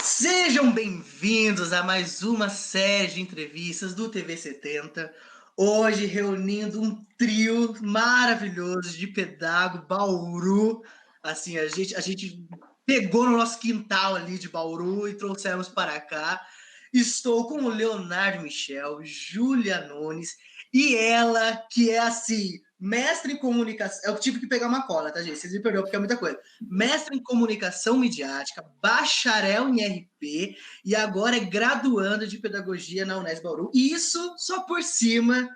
Sejam bem-vindos a mais uma série de entrevistas do TV 70. Hoje reunindo um trio maravilhoso de Pedago, Bauru. Assim, a gente pegou no nosso quintal ali de Bauru e trouxemos para cá. Estou com o Leonardo Michel, Júlia Nunes e ela que é assim, mestre em comunicação. Eu tive que pegar uma cola, tá, gente? Vocês me perdoam porque é muita coisa. Mestre em comunicação midiática, bacharel em RP e agora é graduando de pedagogia na Unesp Bauru. E isso só por cima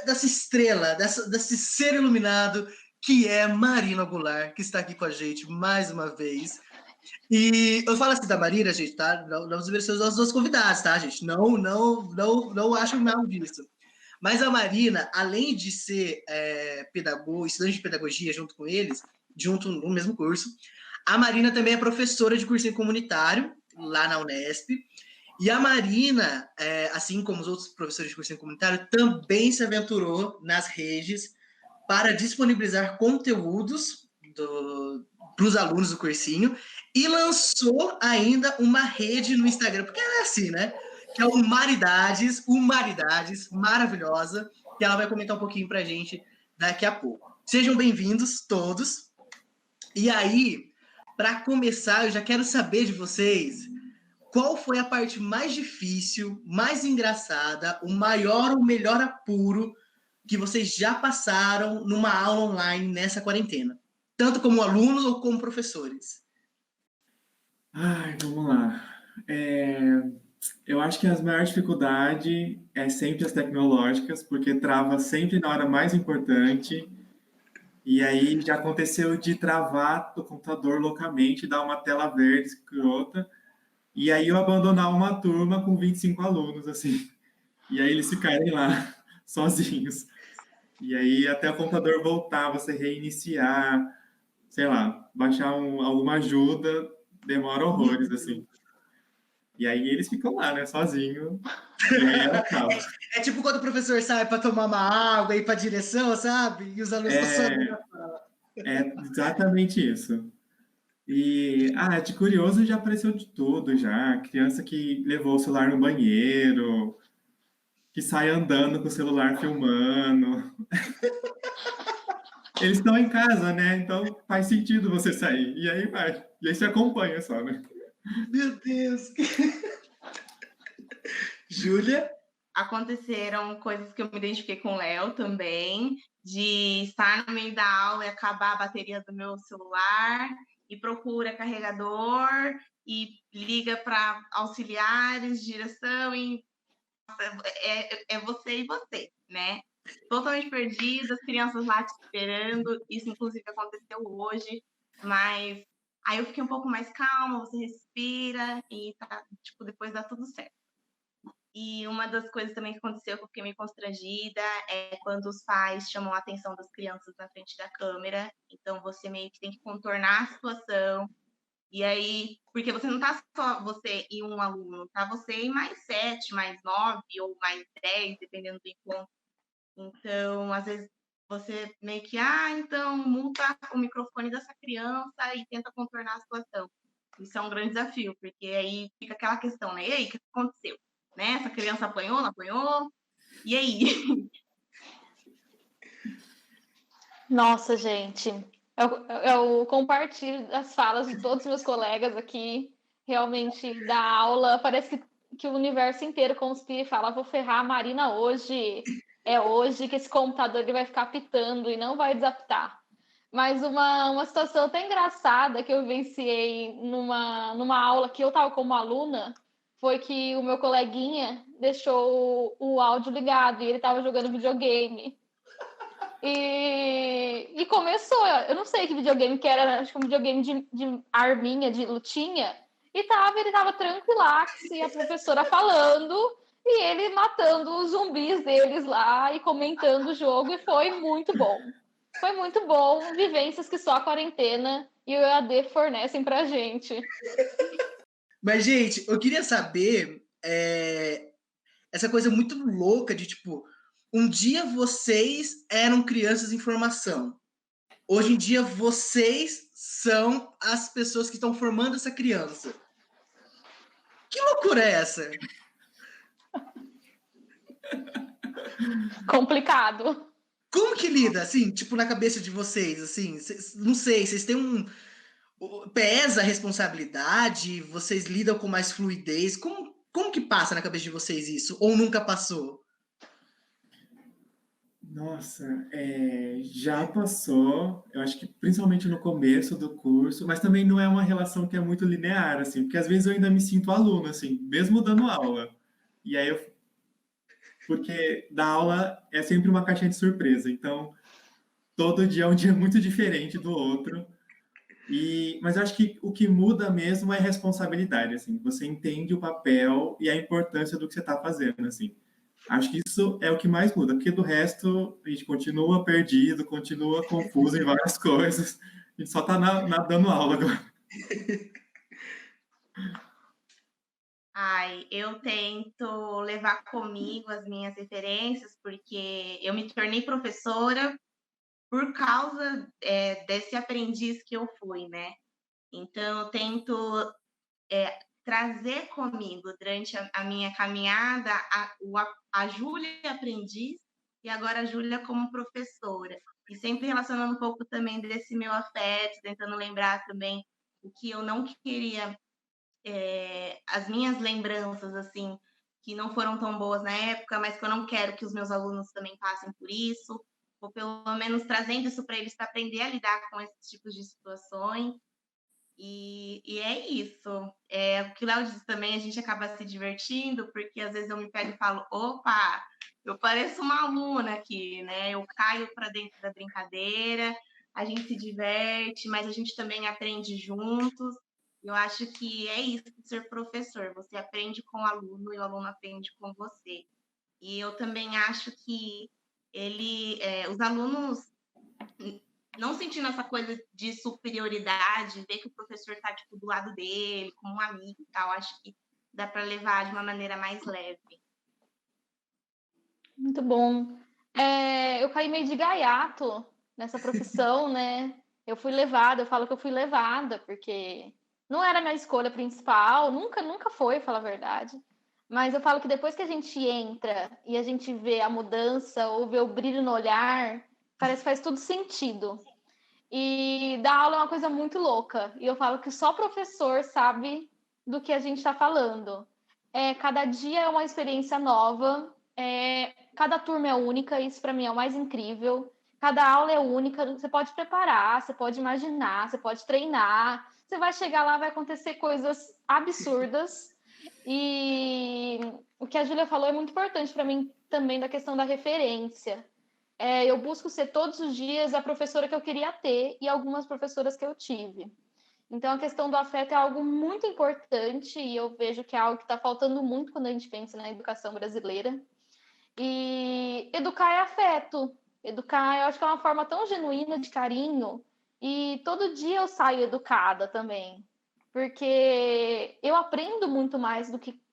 dessa estrela, desse ser iluminado que é Marina Goulart, que está aqui com a gente mais uma vez. E eu falo assim da Marina, gente, tá? Não desmerecendo os nossos convidados, tá, gente? Não acho mal disso. Mas a Marina, além de ser pedagoga, estudante de pedagogia junto com eles, junto no mesmo curso, a Marina também é professora de cursinho comunitário lá na Unesp. E a Marina, assim como os outros professores de cursinho comunitário, também se aventurou nas redes para disponibilizar conteúdos para os alunos do cursinho e lançou ainda uma rede no Instagram, porque ela é assim, né? Que é o Humanidades, maravilhosa, que ela vai comentar um pouquinho para a gente daqui a pouco. Sejam bem-vindos todos. E aí, para começar, eu já quero saber de vocês qual foi a parte mais difícil, mais engraçada, o maior ou melhor apuro que vocês já passaram numa aula online nessa quarentena? Tanto como alunos ou como professores? Vamos lá. Eu acho que a maior dificuldade é sempre as tecnológicas, porque trava sempre na hora mais importante. E aí já aconteceu de travar do computador loucamente, dar uma tela verde escrota, e aí eu abandonar uma turma com 25 alunos, assim. E aí eles ficarem lá, sozinhos. E aí até o computador voltar, você reiniciar, sei lá, baixar alguma ajuda, demora horrores, assim. E aí eles ficam lá, né, sozinhos. E aí ela acaba. É tipo quando o professor sai para tomar uma água e ir para a direção, sabe? E os alunos estão sozinhos. É exatamente isso. E, de curioso já apareceu de tudo já. Criança que levou o celular no banheiro, que sai andando com o celular filmando. Eles estão em casa, né? Então faz sentido você sair. E aí vai. E aí você acompanha só, né? Meu Deus! Júlia? Aconteceram coisas que eu me identifiquei com o Léo também, de estar no meio da aula e acabar a bateria do meu celular, e procura carregador, e liga para auxiliares de direção, e é você e você, né? Totalmente perdida, as crianças lá te esperando, isso inclusive aconteceu hoje, mas aí eu fiquei um pouco mais calma, você respira e tá, tipo, depois dá tudo certo. E uma das coisas também que aconteceu que eu fiquei meio constrangida é quando os pais chamam a atenção das crianças na frente da câmera. Então você meio que tem que contornar a situação. E aí, porque você não tá só você e um aluno, tá você e mais 7, mais 9 ou mais 10, dependendo do encontro. Então, às vezes, você meio que, então, muta o microfone dessa criança e tenta contornar a situação. Isso é um grande desafio, porque aí fica aquela questão, né? E aí, o que aconteceu? Né? Essa criança apanhou, não apanhou? E aí? Nossa, gente, eu compartilho as falas de todos os meus colegas aqui. Realmente, da aula, parece que o universo inteiro conspira e fala: vou ferrar a Marina hoje. É hoje que esse computador ele vai ficar pitando e não vai desapitar. Mas uma situação até engraçada que eu vivenciei numa aula que eu estava como aluna foi que o meu coleguinha deixou o áudio ligado e ele estava jogando videogame. E começou, eu não sei que videogame que era, acho que um videogame de arminha, de lutinha, ele tava tranquilax, e a professora falando, e ele matando os zumbis deles lá, e comentando o jogo, e foi muito bom. Foi muito bom, vivências que só a quarentena e o EAD fornecem pra gente. Mas, gente, eu queria saber essa coisa muito louca de, tipo, um dia vocês eram crianças em formação. Hoje em dia, vocês são as pessoas que estão formando essa criança. Que loucura é essa? Complicado. Como que lida, assim, tipo, na cabeça de vocês, assim? Não sei, vocês têm pesa a responsabilidade? Vocês lidam com mais fluidez? Como que passa na cabeça de vocês isso? Ou nunca passou? Nossa, já passou, eu acho que principalmente no começo do curso, mas também não é uma relação que é muito linear, assim, porque às vezes eu ainda me sinto aluno, assim, mesmo dando aula. E aí porque dar aula é sempre uma caixinha de surpresa, então todo dia é um dia muito diferente do outro. Mas eu acho que o que muda mesmo é responsabilidade, assim, você entende o papel e a importância do que você está fazendo, assim. Acho que isso é o que mais muda, porque do resto a gente continua perdido, continua confuso em várias coisas. A gente só está dando aula agora. Ai, eu tento levar comigo as minhas referências, porque eu me tornei professora por causa desse aprendiz que eu fui, né? Então, eu tento trazer comigo durante a minha caminhada a Júlia aprendiz e agora a Júlia como professora. E sempre relacionando um pouco também desse meu afeto, tentando lembrar também o que eu não queria, as minhas lembranças, assim, que não foram tão boas na época, mas que eu não quero que os meus alunos também passem por isso, ou pelo menos trazendo isso para eles para aprender a lidar com esses tipos de situações. E é isso. O que o Léo disse também, a gente acaba se divertindo, porque às vezes eu me pego e falo, opa, eu pareço uma aluna aqui, né? Eu caio para dentro da brincadeira, a gente se diverte, mas a gente também aprende juntos. Eu acho que é isso de ser professor. Você aprende com o aluno e o aluno aprende com você. E eu também acho que os alunos não sentindo essa coisa de superioridade, ver que o professor está tipo, do lado dele, como um amigo e tal, acho que dá para levar de uma maneira mais leve. Muito bom. Eu caí meio de gaiato nessa profissão, né? Eu falo que eu fui levada, porque não era a minha escolha principal, nunca foi, falar a verdade. Mas eu falo que depois que a gente entra e a gente vê a mudança ou vê o brilho no olhar, parece que faz tudo sentido. E dar aula é uma coisa muito louca. E eu falo que só professor sabe do que a gente está falando. Cada dia é uma experiência nova. Cada turma é única. Isso para mim é o mais incrível. Cada aula é única. Você pode preparar, você pode imaginar, você pode treinar. Você vai chegar lá, vai acontecer coisas absurdas. E o que a Júlia falou é muito importante para mim também, da questão da referência. Eu busco ser todos os dias a professora que eu queria ter e algumas professoras que eu tive. Então, a questão do afeto é algo muito importante e eu vejo que é algo que está faltando muito quando a gente pensa na educação brasileira. E educar é afeto. Educar, eu acho que é uma forma tão genuína de carinho. E todo dia eu saio educada também. Porque eu aprendo muito mais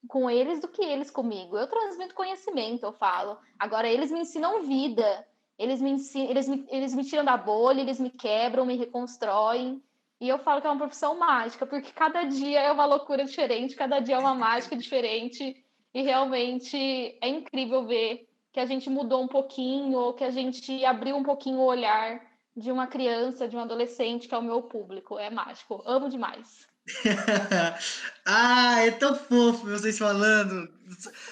com eles do que eles comigo. Eu transmito conhecimento, eu falo. Agora, eles me ensinam vida. Eles me tiram da bolha, eles me quebram, me reconstroem. E eu falo que é uma profissão mágica, porque cada dia é uma loucura diferente, cada dia é uma mágica diferente. E realmente é incrível ver que a gente mudou um pouquinho, ou que a gente abriu um pouquinho o olhar de uma criança, de um adolescente, que é o meu público. É mágico. Amo demais. Ah, é tão fofo vocês falando.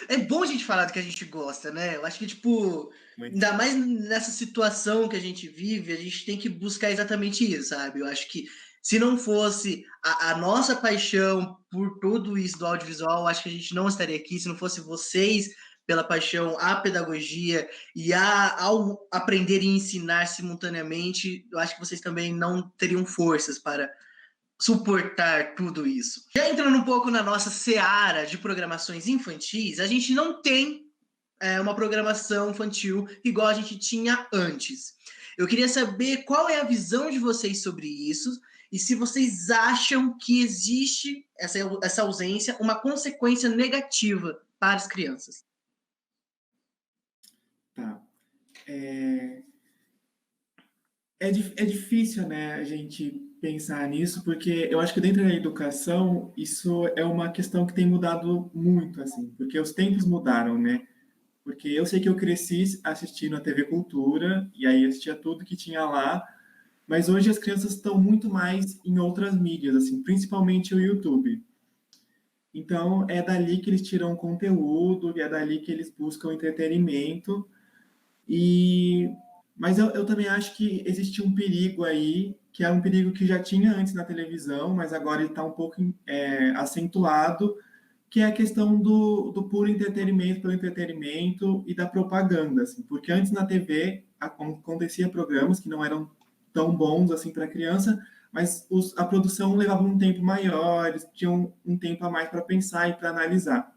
É bom a gente falar do que a gente gosta, né? Eu acho que, tipo, Muito. ainda mais nessa situação que a gente vive, a gente tem que buscar exatamente isso, sabe? Eu acho que se não fosse a nossa paixão por tudo isso do audiovisual, eu acho que a gente não estaria aqui. Se não fosse vocês pela paixão à pedagogia e ao aprender e ensinar simultaneamente, eu acho que vocês também não teriam forças para suportar tudo isso. Já entrando um pouco na nossa seara de programações infantis, a gente não tem uma programação infantil igual a gente tinha antes. Eu queria saber qual é a visão de vocês sobre isso e se vocês acham que existe essa ausência uma consequência negativa para as crianças. Tá. É difícil, né, a gente pensar nisso, porque eu acho que dentro da educação, isso é uma questão que tem mudado muito, assim, porque os tempos mudaram, né? Porque eu sei que eu cresci assistindo a TV Cultura, e aí assistia tudo que tinha lá, mas hoje as crianças estão muito mais em outras mídias, assim, principalmente o YouTube. Então, é dali que eles tiram conteúdo, e é dali que eles buscam entretenimento, e mas eu também acho que existe um perigo aí, que é um perigo que já tinha antes na televisão, mas agora ele está um pouco acentuado, que é a questão do puro entretenimento pelo entretenimento e da propaganda, assim, porque antes na TV acontecia programas que não eram tão bons assim para criança, mas a produção levava um tempo maior, eles tinham um tempo a mais para pensar e para analisar.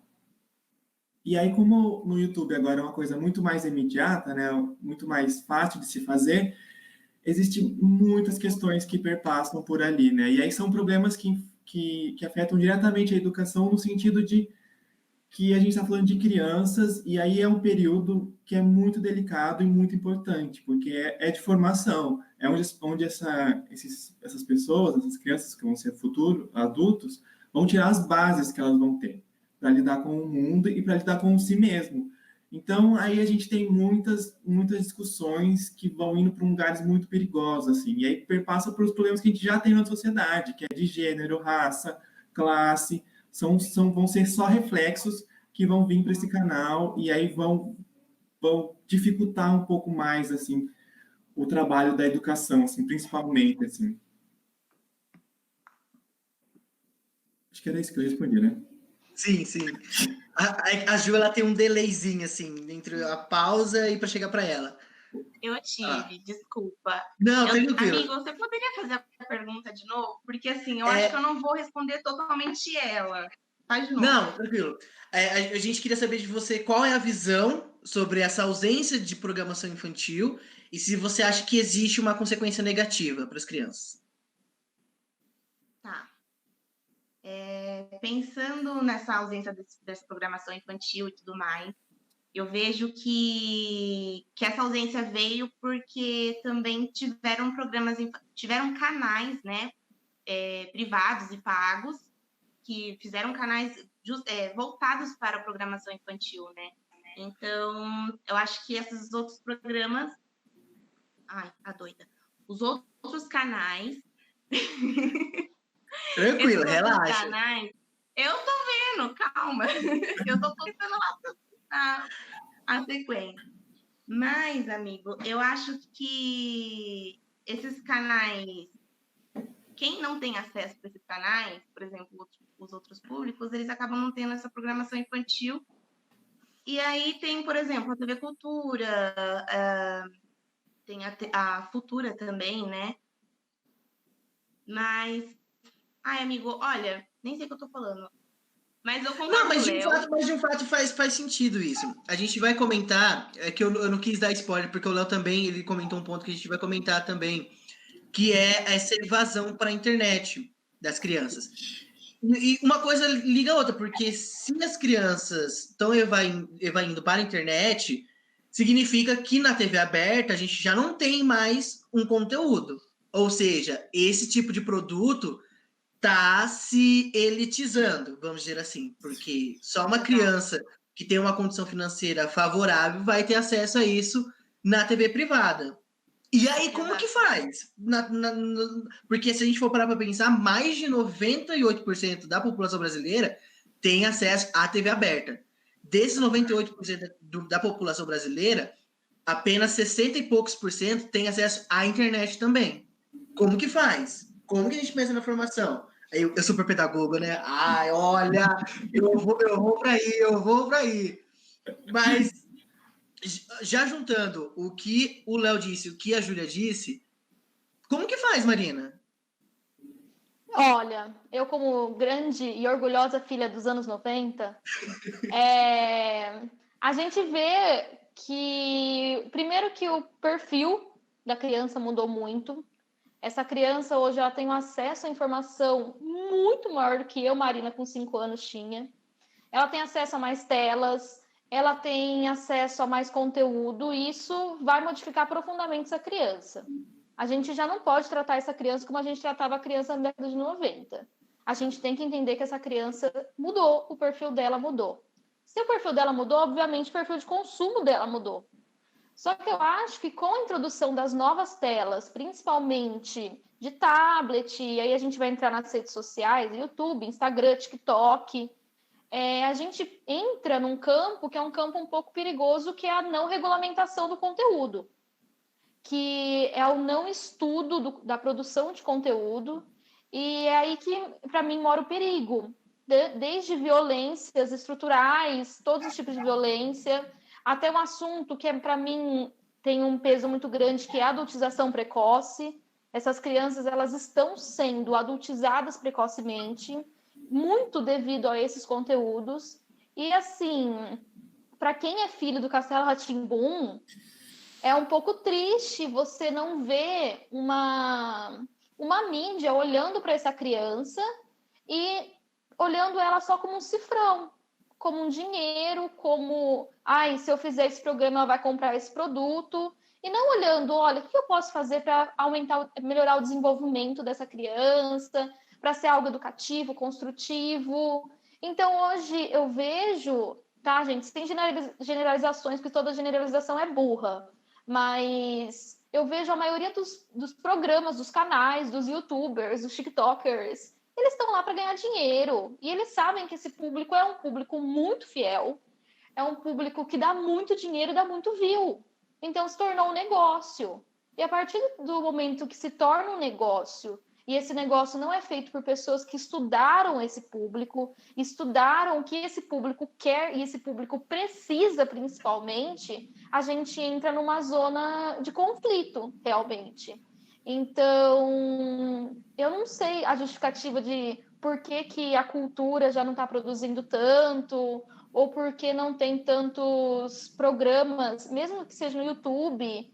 E aí, como no YouTube agora é uma coisa muito mais imediata, né, muito mais fácil de se fazer, existem muitas questões que perpassam por ali, né? E aí são problemas que afetam diretamente a educação no sentido de que a gente está falando de crianças, e aí é um período que é muito delicado e muito importante, porque é de formação, é onde essas pessoas, essas crianças que vão ser futuro adultos, vão tirar as bases que elas vão ter para lidar com o mundo e para lidar com si mesmo. Então, aí a gente tem muitas discussões que vão indo para lugares muito perigosos, assim, e aí perpassa por os problemas que a gente já tem na sociedade, que é de gênero, raça, classe, vão ser só reflexos que vão vir para esse canal e aí vão dificultar um pouco mais, assim, o trabalho da educação, assim, principalmente, assim. Acho que era isso que eu respondi, né? Sim, sim. A Ju, ela tem um delayzinho, assim, entre a pausa e para chegar para ela. Eu tive, desculpa. Não, tranquilo. Amigo, você poderia fazer a pergunta de novo? Porque, assim, eu acho que eu não vou responder totalmente ela. Faz de novo. Não, tranquilo. A gente queria saber de você qual é a visão sobre essa ausência de programação infantil e se você acha que existe uma consequência negativa para as crianças. Tá. Pensando nessa ausência dessa programação infantil e tudo mais, eu vejo que essa ausência veio porque também tiveram canais, né, privados e pagos, que fizeram canais voltados para a programação infantil, né? Então, eu acho que esses outros programas... Ai, a doida. Os outros canais... Tranquilo, relaxa. Canais, eu tô vendo, calma. Eu tô postando lá a sequência. Mas, amigo, eu acho que esses canais, quem não tem acesso a esses canais, por exemplo, os outros públicos, eles acabam não tendo essa programação infantil. E aí tem, por exemplo, a TV Cultura, tem a Futura também, né? Mas, ai, amigo, olha, nem sei o que eu tô falando. Mas eu concordo. Não, mas de um fato faz sentido isso. A gente vai comentar, é que eu não quis dar spoiler, porque o Léo também, ele comentou um ponto que a gente vai comentar também, que é essa evasão para a internet das crianças. E uma coisa liga a outra, porque se as crianças estão evaindo para a internet, significa que na TV aberta a gente já não tem mais um conteúdo. Ou seja, esse tipo de produto está se elitizando, vamos dizer assim, porque só uma criança que tem uma condição financeira favorável vai ter acesso a isso na TV privada. E aí, como que faz? Porque se a gente for parar para pensar, mais de 98% da população brasileira tem acesso à TV aberta. Desses 98% da população brasileira, apenas 60 e poucos por cento tem acesso à internet também. Como que faz? Como que a gente pensa na formação? Eu super pedagogo, né? Ai, olha, eu vou para aí. Mas já juntando o que o Léo disse, o que a Júlia disse, como que faz, Marina? Olha, eu como grande e orgulhosa filha dos anos 90, a gente vê que, primeiro que o perfil da criança mudou muito. Essa criança hoje ela tem um acesso à informação muito maior do que eu, Marina, com 5 anos tinha. Ela tem acesso a mais telas, ela tem acesso a mais conteúdo, e isso vai modificar profundamente essa criança. a gente já não pode tratar essa criança como a gente tratava a criança na década de 90. A gente tem que entender que essa criança mudou, o perfil dela mudou. Se o perfil dela mudou, obviamente o perfil de consumo dela mudou. Só que eu acho que com a introdução das novas telas, principalmente de tablet, e aí a gente vai entrar nas redes sociais, YouTube, Instagram, TikTok, a gente entra num campo que é um campo um pouco perigoso, que é a não regulamentação do conteúdo, que é o não estudo da produção de conteúdo, e é aí que, para mim, mora o perigo. Desde violências estruturais, todos os tipos de violência, até um assunto que, para mim, tem um peso muito grande, que é a adultização precoce. Essas crianças, elas estão sendo adultizadas precocemente, muito devido a esses conteúdos. E, assim, para quem é filho do Castelo Rá-Tim-Bum, é um pouco triste você não ver uma mídia olhando para essa criança e olhando ela só como um cifrão, como um dinheiro, como, se eu fizer esse programa, ela vai comprar esse produto, e não olhando, olha, o que eu posso fazer para melhorar o desenvolvimento dessa criança, para ser algo educativo, construtivo. Então, hoje eu vejo, tá, gente, sem generalizações, porque toda generalização é burra, mas eu vejo a maioria dos programas, dos canais, dos youtubers, dos tiktokers, eles estão lá para ganhar dinheiro. E eles sabem que esse público é um público muito fiel, é um público que dá muito dinheiro, dá muito view. Então se tornou um negócio. E a partir do momento que se torna um negócio, e esse negócio não é feito por pessoas que estudaram esse público, estudaram o que esse público quer e esse público precisa, principalmente, a gente entra numa zona de conflito, realmente. Então, eu não sei a justificativa de por que a cultura já não está produzindo tanto, ou por que não tem tantos programas, mesmo que seja no YouTube.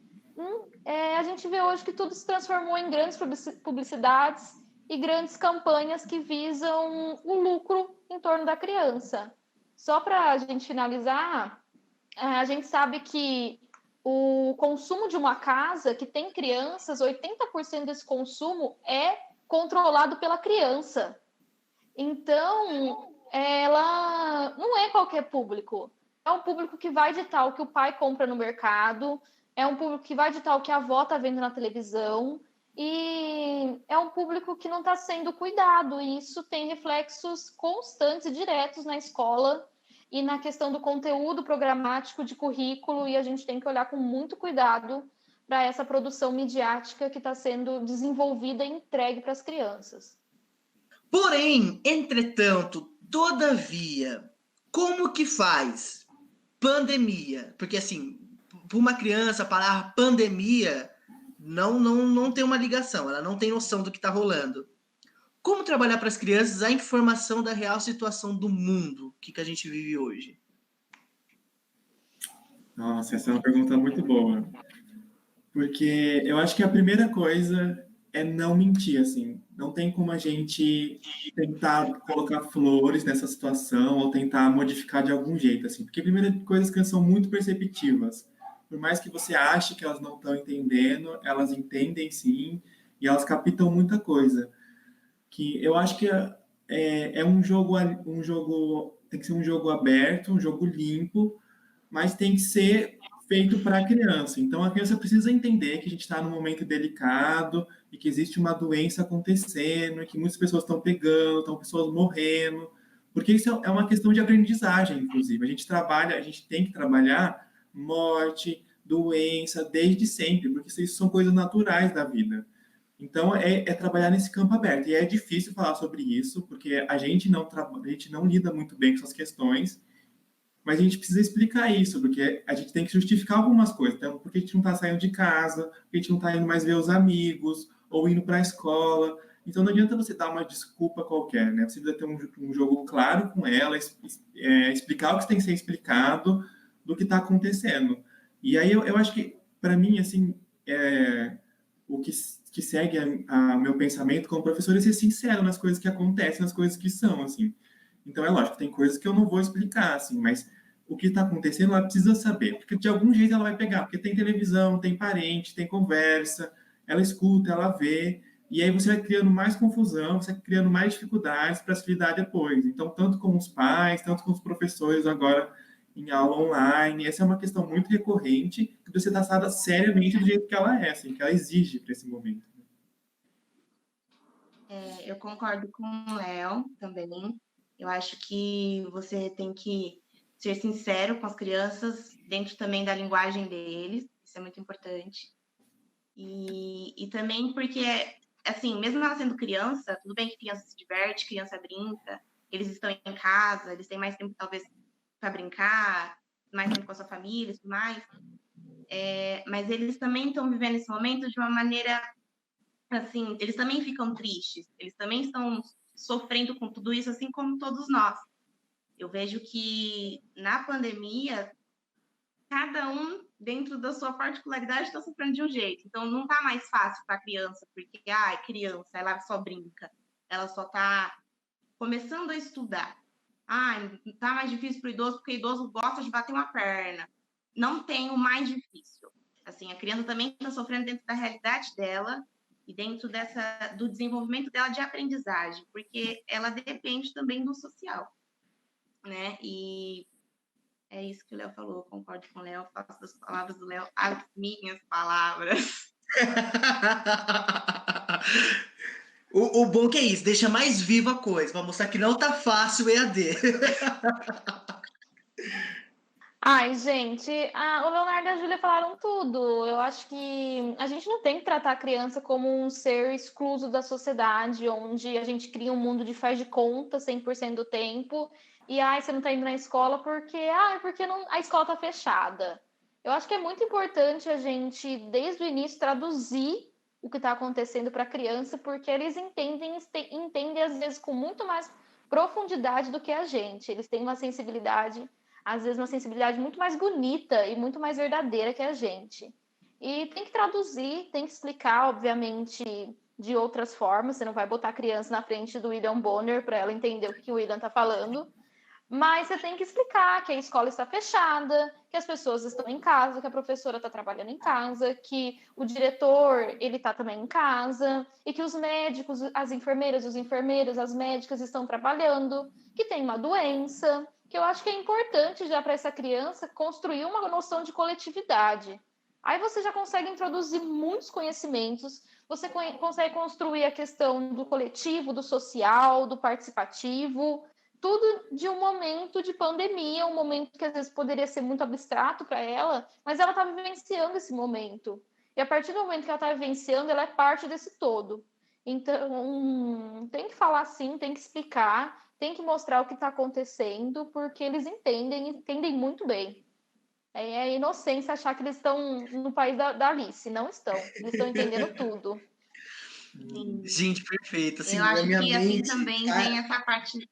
A gente vê hoje que tudo se transformou em grandes publicidades e grandes campanhas que visam o lucro em torno da criança. Só para a gente finalizar, a gente sabe que o consumo de uma casa que tem crianças, 80% desse consumo é controlado pela criança. Então, ela não é qualquer público. É um público que vai ditar o que o pai compra no mercado, é um público que vai ditar o que a avó está vendo na televisão, e é um público que não está sendo cuidado, e isso tem reflexos constantes e diretos na escola e na questão do conteúdo programático de currículo, e a gente tem que olhar com muito cuidado para essa produção midiática que está sendo desenvolvida e entregue para as crianças. Porém, entretanto, todavia, como que faz pandemia? Porque, assim, para uma criança, a palavra pandemia não tem uma ligação, ela não tem noção do que está rolando. Como trabalhar para as crianças a informação da real situação do mundo que a gente vive hoje? Nossa, essa é uma pergunta muito boa. Porque eu acho que a primeira coisa é não mentir, assim. Não tem como a gente tentar colocar flores nessa situação ou tentar modificar de algum jeito, assim. Porque, primeira coisa, as crianças são muito perceptivas. Por mais que você ache que elas não estão entendendo, elas entendem sim, e elas captam muita coisa. Que eu acho que é um jogo, tem que ser um jogo aberto, um jogo limpo, mas tem que ser feito para a criança. Então, a criança precisa entender que a gente está num momento delicado e que existe uma doença acontecendo, e que muitas pessoas estão pegando, estão pessoas morrendo, porque isso é uma questão de aprendizagem, inclusive. A gente tem que trabalhar morte, doença, desde sempre, porque isso são coisas naturais da vida. Então, é trabalhar nesse campo aberto. E é difícil falar sobre isso, porque a gente não lida muito bem com essas questões, mas a gente precisa explicar isso, porque a gente tem que justificar algumas coisas. Então, porque a gente não está saindo de casa, porque a gente não está indo mais ver os amigos, ou indo para a escola. Então, não adianta você dar uma desculpa qualquer, né? Você precisa ter um jogo claro com ela, explicar o que tem que ser explicado do que está acontecendo. E aí, eu acho que, para mim, assim, o que segue o meu pensamento como professor é ser sincero nas coisas que acontecem, nas coisas que são, assim. Então, é lógico, tem coisas que eu não vou explicar, assim, mas o que está acontecendo, ela precisa saber, porque de algum jeito ela vai pegar, porque tem televisão, tem parente, tem conversa, ela escuta, ela vê, e aí você vai criando mais confusão, você vai criando mais dificuldades para se lidar depois. Então, tanto com os pais, tanto com os professores agora em aula online, essa é uma questão muito recorrente que precisa ser tratada seriamente do jeito que ela é, assim, que ela exige para esse momento. Eu concordo com o Léo também. Eu acho que você tem que ser sincero com as crianças, dentro também da linguagem deles, isso é muito importante. E também porque, assim, mesmo ela sendo criança, tudo bem que criança se diverte, criança brinca, eles estão em casa, eles têm mais tempo, talvez, para brincar, mais tempo com a sua família e tudo mais, mas eles também estão vivendo esse momento de uma maneira, assim, eles também ficam tristes, eles também estão sofrendo com tudo isso, assim como todos nós. Eu vejo que na pandemia, cada um, dentro da sua particularidade, está sofrendo de um jeito. Então, não está mais fácil para a criança, porque, é criança, ela só brinca. Ela só está começando a estudar. Está mais difícil para o idoso, porque o idoso gosta de bater uma perna. Não tem o mais difícil. Assim, a criança também está sofrendo dentro da realidade dela e dentro do desenvolvimento dela de aprendizagem, porque ela depende também do social, né? E é isso que o Léo falou, eu concordo com o Léo, faço das palavras do Léo as minhas palavras. O bom que é isso, deixa mais viva a coisa, pra mostrar que não tá fácil o EAD. Ai, gente, o Leonardo e a Júlia falaram tudo. Eu acho que a gente não tem que tratar a criança como um ser excluso da sociedade, onde a gente cria um mundo de faz de conta 100% do tempo. E, você não tá indo na escola porque não, a escola tá fechada. Eu acho que é muito importante a gente, desde o início, traduzir o que está acontecendo para a criança, porque eles entendem, às vezes, com muito mais profundidade do que a gente. Eles têm uma sensibilidade, às vezes uma sensibilidade muito mais bonita e muito mais verdadeira que a gente. E tem que traduzir, tem que explicar, obviamente, de outras formas. Você não vai botar a criança na frente do William Bonner para ela entender o que o William está falando. Mas você tem que explicar que a escola está fechada, que as pessoas estão em casa, que a professora está trabalhando em casa, que o diretor ele está também em casa, e que os médicos, as enfermeiras, os enfermeiros, as médicas estão trabalhando, que tem uma doença, que eu acho que é importante já para essa criança construir uma noção de coletividade. Aí você já consegue introduzir muitos conhecimentos, você consegue construir a questão do coletivo, do social, do participativo, tudo de um momento de pandemia, um momento que às vezes poderia ser muito abstrato para ela, mas ela está vivenciando esse momento. E a partir do momento que ela está vivenciando, ela é parte desse todo. Então, tem que falar sim, tem que explicar, tem que mostrar o que está acontecendo, porque eles entendem muito bem. É inocência achar que eles estão no país da Alice. Não estão. Eles estão entendendo tudo. Sim. Gente, perfeito. Assim, Eu na acho minha que assim mente. também vem essa parte.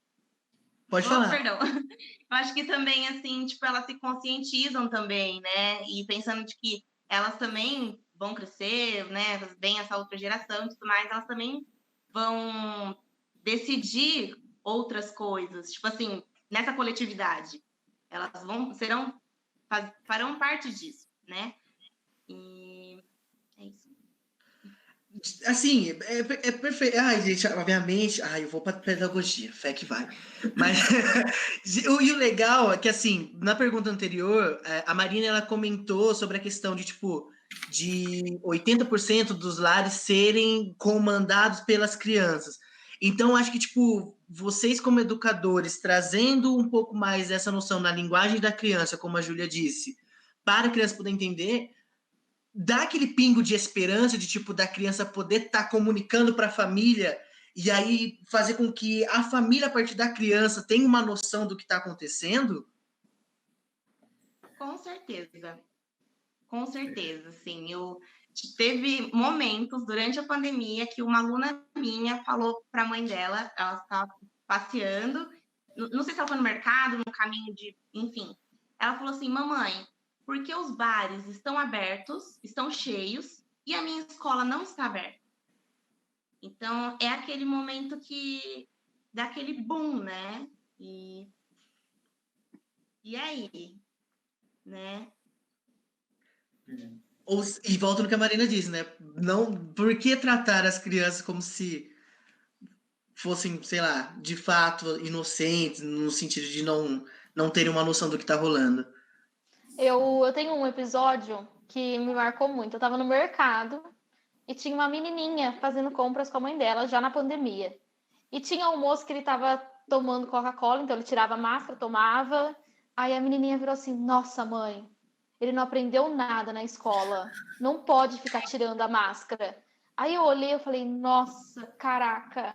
Pode falar. Perdão. Eu acho que também, assim, tipo, elas se conscientizam também, né? E pensando de que elas também vão crescer, né? Vem essa outra geração e tudo mais, elas também vão decidir outras coisas. Tipo assim, nessa coletividade. Elas farão parte disso, né? E é isso. Assim, é perfeito. Ai, gente, obviamente. Ai, eu vou para pedagogia, fé que vai. Mas e o legal é que, assim, na pergunta anterior, a Marina ela comentou sobre a questão de, tipo, de 80% dos lares serem comandados pelas crianças. Então, acho que, tipo, vocês como educadores, trazendo um pouco mais essa noção na linguagem da criança, como a Júlia disse, para a criança poder entender, dá aquele pingo de esperança de tipo da criança poder estar comunicando para a família e aí fazer com que a família a partir da criança tenha uma noção do que está acontecendo? Com certeza, assim, teve momentos durante a pandemia que uma aluna minha falou para a mãe dela, ela estava passeando, não sei se ela foi no mercado, no caminho enfim, ela falou assim, mamãe, por que os bares estão abertos, estão cheios, e a minha escola não está aberta? Então, é aquele momento que dá aquele boom, né? E aí, né? E volta no que a Marina disse, né? Não, por que tratar as crianças como se fossem, sei lá, de fato inocentes, no sentido de não terem uma noção do que tá rolando? Eu tenho um episódio que me marcou muito. Eu tava no mercado e tinha uma menininha fazendo compras com a mãe dela, já na pandemia. E tinha um moço que ele tava tomando Coca-Cola, então ele tirava a máscara, tomava. Aí a menininha virou assim: Nossa, mãe, ele não aprendeu nada na escola. Não pode ficar tirando a máscara. Aí eu olhei e falei: Nossa, caraca,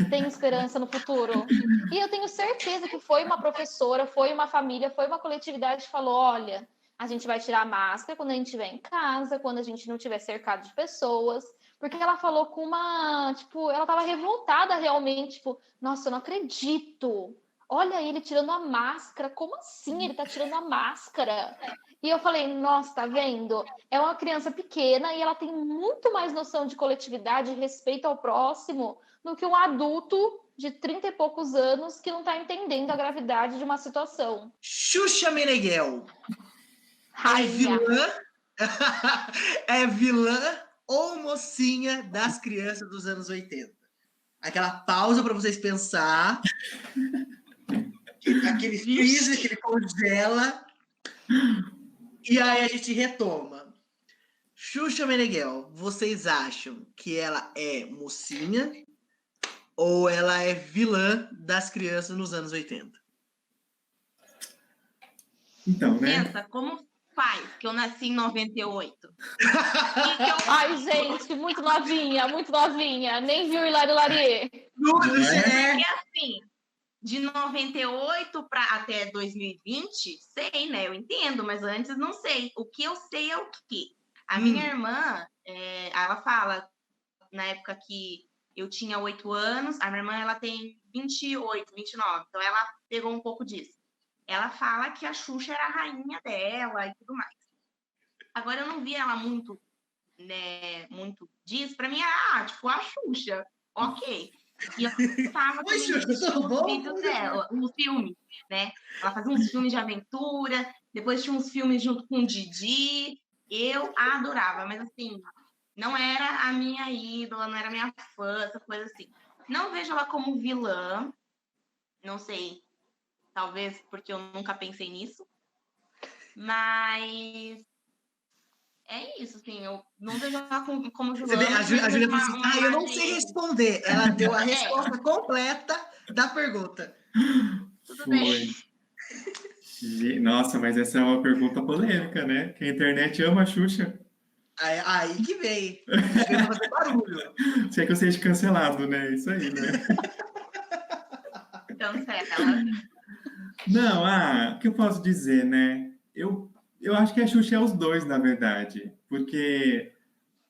tem esperança no futuro. E eu tenho certeza que foi uma professora, foi uma família, foi uma coletividade que falou: Olha, a gente vai tirar a máscara quando a gente estiver em casa, quando a gente não estiver cercado de pessoas. Porque ela falou com uma... Tipo, ela tava revoltada realmente. Tipo, nossa, eu não acredito. Olha ele tirando a máscara. Como assim ele tá tirando a máscara? E eu falei, nossa, tá vendo? É uma criança pequena e ela tem muito mais noção de coletividade e respeito ao próximo do que um adulto de 30 e poucos anos que não tá entendendo a gravidade de uma situação. Xuxa Meneghel. Rainha. É vilã ou mocinha das crianças dos anos 80? Aquela pausa para vocês pensar. Aquele freezer que ele congela. E aí a gente retoma. Xuxa Meneghel, vocês acham que ela é mocinha ou ela é vilã das crianças nos anos 80? Então, né? Pensa, como faz que eu nasci em 98? Ai, gente, muito novinha. Nem viu Hilari Lariê. Porque assim, de 98 para até 2020, sei, né? Eu entendo, mas antes não sei. O que eu sei é o quê? A minha irmã, ela fala, na época que eu tinha 8 anos, a minha irmã ela tem 28, 29, então ela pegou um pouco disso. Ela fala que a Xuxa era a rainha dela e tudo mais. Agora eu não vi ela muito, né, muito disso. Pra mim era, tipo, a Xuxa. Ok. E eu tava também assistindo os vídeos dela, os filmes, né? Ela fazia uns filmes de aventura, depois tinha uns filmes junto com o Didi. Eu adorava, mas assim, não era a minha ídola, não era a minha fã, essa coisa assim. Não vejo ela como vilã, não sei, talvez porque eu nunca pensei nisso, mas é isso, assim, eu não vejo ela como vilã. A Júlia falou assim, eu não sei responder. Ela deu a resposta completa da pergunta. Tudo bem. Nossa, mas essa é uma pergunta polêmica, né? Que a internet ama a Xuxa. Aí que veio. Vai fazer barulho. Sei que eu seja cancelado, né? Isso aí, né? Cancela. Não, o que eu posso dizer, né? Eu acho que a Xuxa é os dois, na verdade. Porque,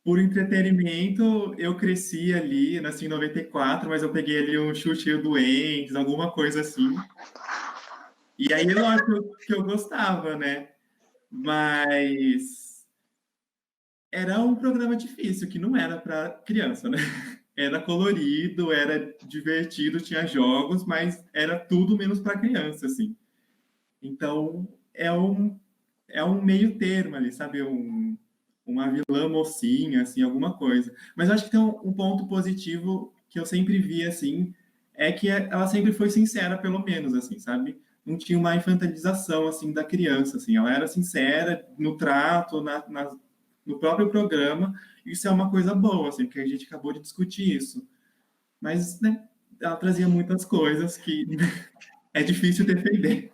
por entretenimento, eu cresci ali, nasci em 94, mas eu peguei ali um Xuxa e o Duendes, alguma coisa assim. E aí, lógico que eu gostava, né? Mas era um programa difícil, que não era para criança, né? Era colorido, era divertido, tinha jogos, mas era tudo menos para criança, assim. Então, é um meio termo ali, sabe? Uma vilã mocinha, assim, alguma coisa. Mas eu acho que tem um ponto positivo que eu sempre vi, assim, é que ela sempre foi sincera, pelo menos, assim, sabe? Não tinha uma infantilização, assim, da criança, assim. Ela era sincera no trato, no próprio programa. Isso é uma coisa boa, assim, porque a gente acabou de discutir isso. Mas, né, ela trazia muitas coisas que é difícil defender.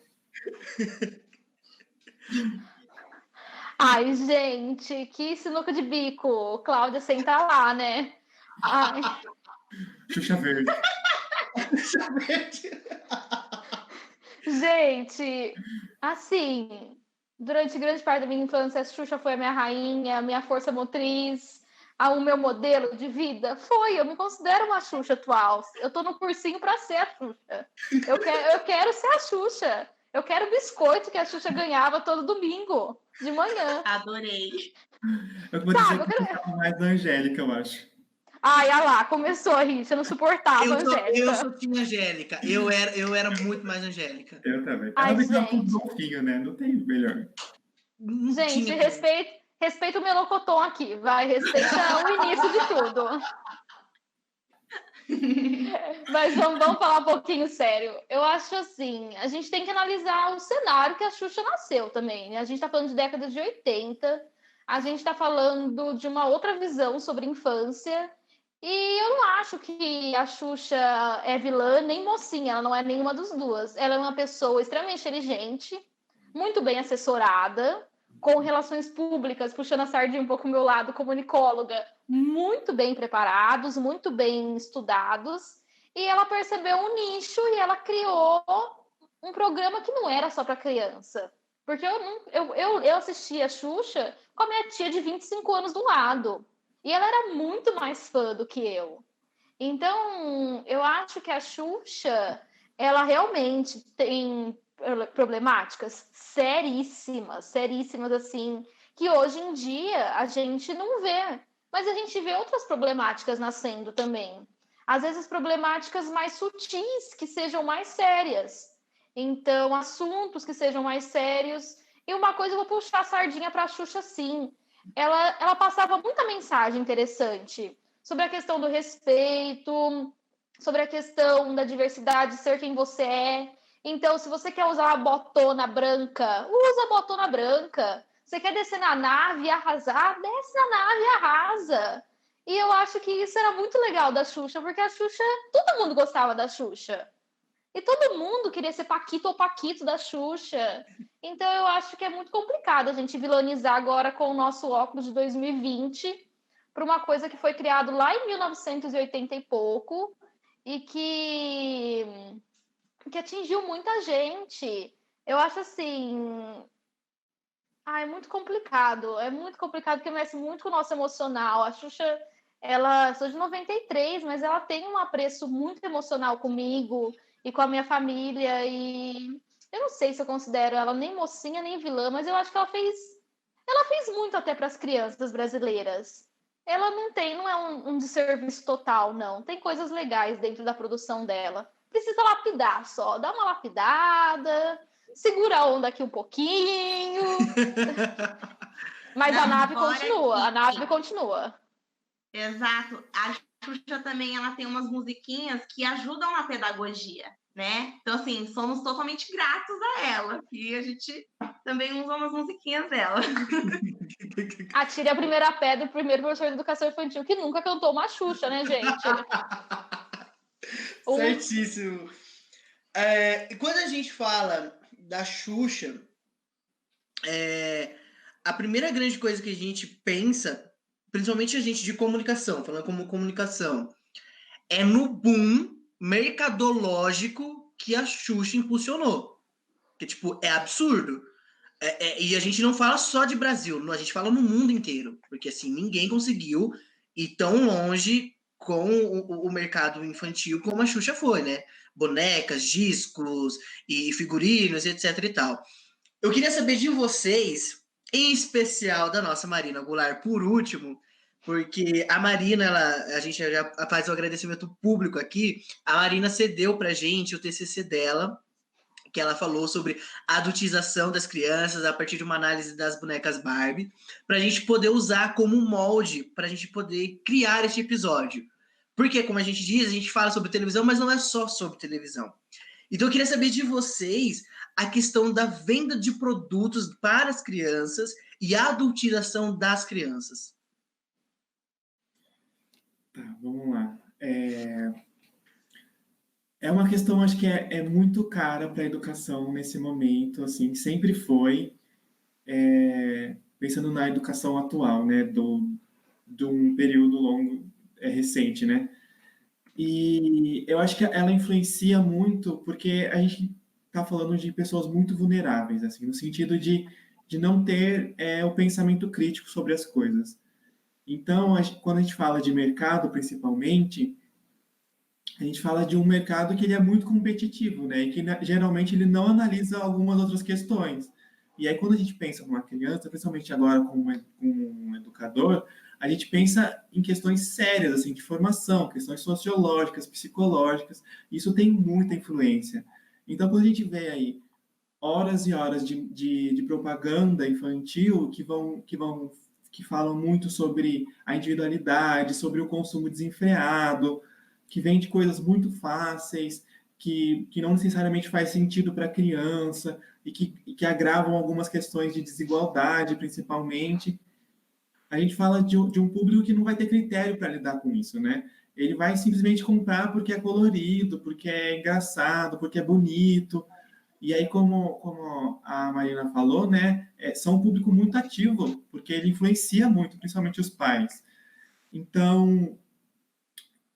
Ai, gente, que sinuca de bico. Cláudia, senta lá, né? Ai. Xuxa Verde. Xuxa Verde. Gente, assim, durante grande parte da minha infância, a Xuxa foi a minha rainha, a minha força motriz, o meu modelo de vida. Eu me considero uma Xuxa atual. Eu tô no cursinho para ser a Xuxa. Eu quero ser a Xuxa. Eu quero o biscoito que a Xuxa ganhava todo domingo, de manhã. Adorei. Eu vou dizer que eu gostava mais da Angélica, eu acho. Ai, olha lá, começou a rir, você não suportava a Angélica. Eu sou tinha Angélica, eu era muito mais Angélica. Eu também. Ai, ela brincava com gente. o golfinho, né? Não tem melhor. Gente, Respeita o melocotão aqui, vai, respeita o início de tudo. Mas vamos falar um pouquinho sério. Eu acho assim, a gente tem que analisar o cenário que a Xuxa nasceu também, né? A gente está falando de década de 80, a gente está falando de uma outra visão sobre infância, e eu não acho que a Xuxa é vilã nem mocinha, ela não é nenhuma das duas. Ela é uma pessoa extremamente inteligente, muito bem assessorada, com relações públicas, puxando a sardinha um pouco do meu lado, comunicóloga, muito bem preparados, muito bem estudados, e ela percebeu um nicho e ela criou um programa que não era só para criança. Porque eu assistia a Xuxa com a minha tia de 25 anos do lado, e ela era muito mais fã do que eu. Então, eu acho que a Xuxa, ela realmente tem problemáticas seríssimas, assim, que hoje em dia a gente não vê, mas a gente vê outras problemáticas nascendo também. Às vezes problemáticas mais sutis, que sejam mais sérias. Então, assuntos que sejam mais sérios. E uma coisa, eu vou puxar a sardinha para a Xuxa, sim. Ela passava muita mensagem interessante sobre a questão do respeito, sobre a questão da diversidade, ser quem você é. Então, se você quer usar a botona branca, usa a botona branca. Você quer descer na nave e arrasar? Desce na nave e arrasa. E eu acho que isso era muito legal da Xuxa, porque a Xuxa, todo mundo gostava da Xuxa. E todo mundo queria ser Paquito ou Paquito da Xuxa. Então, eu acho que é muito complicado a gente vilanizar agora com o nosso óculos de 2020 para uma coisa que foi criada lá em 1980 e pouco e que atingiu muita gente. Eu acho assim... é muito complicado. É muito complicado porque mexe muito com o nosso emocional. A Xuxa, ela... sou de 93, mas ela tem um apreço muito emocional comigo e com a minha família. E eu não sei se eu considero ela nem mocinha, nem vilã, mas eu acho que ela fez muito até para as crianças brasileiras. Ela não é um desserviço total, não. Tem coisas legais dentro da produção dela. Precisa lapidar só, dá uma lapidada, segura a onda aqui um pouquinho. Mas Não, a nave fora continua, que- a nave continua. Exato. A Xuxa também ela tem umas musiquinhas que ajudam na pedagogia, né? Então, assim, somos totalmente gratos a ela. E a gente também usa umas musiquinhas dela. Atire a primeira pedra, o primeiro professor de educação infantil que nunca cantou uma Xuxa, né, gente? Certíssimo. Quando a gente fala da Xuxa, a primeira grande coisa que a gente pensa, principalmente a gente de comunicação, falando como comunicação, é no boom mercadológico que a Xuxa impulsionou. Que, tipo, é absurdo. E a gente não fala só de Brasil, a gente fala no mundo inteiro. Porque, assim, ninguém conseguiu ir tão longe com o mercado infantil como a Xuxa foi, né? Bonecas, discos e figurinos, etc e tal. Eu queria saber de vocês, em especial da nossa Marina Goulart, por último, porque a Marina, a gente já faz o agradecimento público aqui, a Marina cedeu pra gente o TCC dela, que ela falou sobre a adultização das crianças a partir de uma análise das bonecas Barbie, para a gente poder usar como molde, para a gente poder criar este episódio. Porque, como a gente diz, a gente fala sobre televisão, mas não é só sobre televisão. Então, eu queria saber de vocês a questão da venda de produtos para as crianças e a adultização das crianças. Tá, vamos lá. É uma questão, acho que é muito cara para a educação nesse momento, assim, sempre foi, pensando na educação atual, né, de um período longo, recente, né? E eu acho que ela influencia muito porque a gente está falando de pessoas muito vulneráveis, assim, no sentido de não ter o pensamento crítico sobre as coisas. Então, quando a gente fala de mercado, principalmente, a gente fala de um mercado que ele é muito competitivo, né? E que geralmente ele não analisa algumas outras questões. E aí, quando a gente pensa numa criança, principalmente agora com um educador, a gente pensa em questões sérias, assim, de formação, questões sociológicas, psicológicas. Isso tem muita influência. Então, quando a gente vê aí horas e horas de propaganda infantil que vão que falam muito sobre a individualidade, sobre o consumo desenfreado, que vende coisas muito fáceis, que não necessariamente faz sentido para a criança e que agravam algumas questões de desigualdade, principalmente. A gente fala de um público que não vai ter critério para lidar com isso, né? Ele vai simplesmente comprar porque é colorido, porque é engraçado, porque é bonito. E aí, como a Marina falou, né, são um público muito ativo, porque ele influencia muito, principalmente os pais. Então,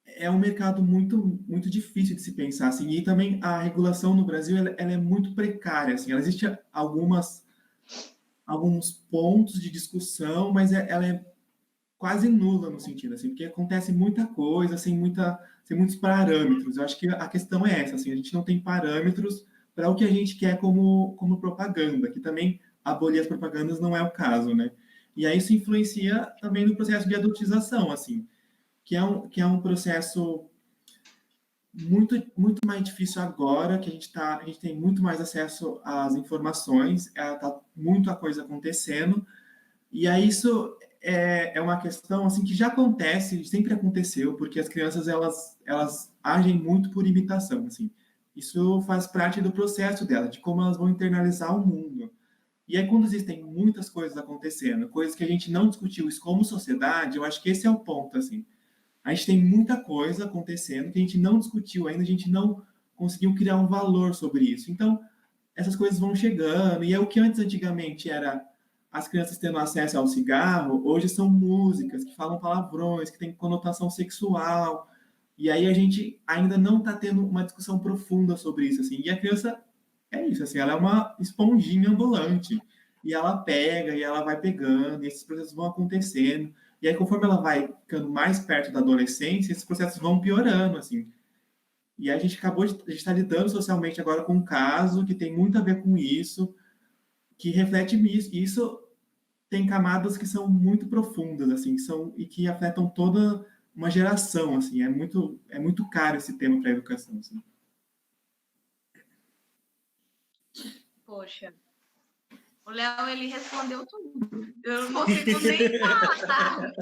é um mercado muito difícil de se pensar, assim, e também a regulação no Brasil, ela é muito precária, assim, ela existe alguns pontos de discussão, mas ela é quase nula no sentido, assim, porque acontece muita coisa sem muitos parâmetros. Eu acho que a questão é essa, assim, a gente não tem parâmetros para o que a gente quer como propaganda, que também abolir as propagandas não é o caso, né? E aí isso influencia também no processo de adultização, assim, que é um processo muito mais difícil agora, que a gente tem muito mais acesso às informações, tá muita coisa acontecendo, e aí isso é uma questão assim que já acontece, sempre aconteceu, porque as crianças elas agem muito por imitação, assim. Isso faz parte do processo delas, de como elas vão internalizar o mundo. E aí quando existem muitas coisas acontecendo, coisas que a gente não discutiu isso como sociedade, eu acho que esse é o ponto, assim. A gente tem muita coisa acontecendo que a gente não discutiu ainda, a gente não conseguiu criar um valor sobre isso. Então, essas coisas vão chegando, e é o que antigamente era as crianças tendo acesso ao cigarro, hoje são músicas que falam palavrões, que têm conotação sexual, e aí a gente ainda não está tendo uma discussão profunda sobre isso, assim, e a criança é isso, assim, ela é uma esponjinha ambulante, e ela pega, e ela vai pegando, e esses processos vão acontecendo, e aí conforme ela vai ficando mais perto da adolescência, esses processos vão piorando, assim, e a gente acabou de estar lidando socialmente agora com um caso que tem muito a ver com isso, que reflete isso. E isso tem camadas que são muito profundas, assim, e que afetam toda uma geração, assim. É muito caro esse tema para a educação, assim. Poxa, o Léo, ele respondeu tudo. Eu não consigo nem falar.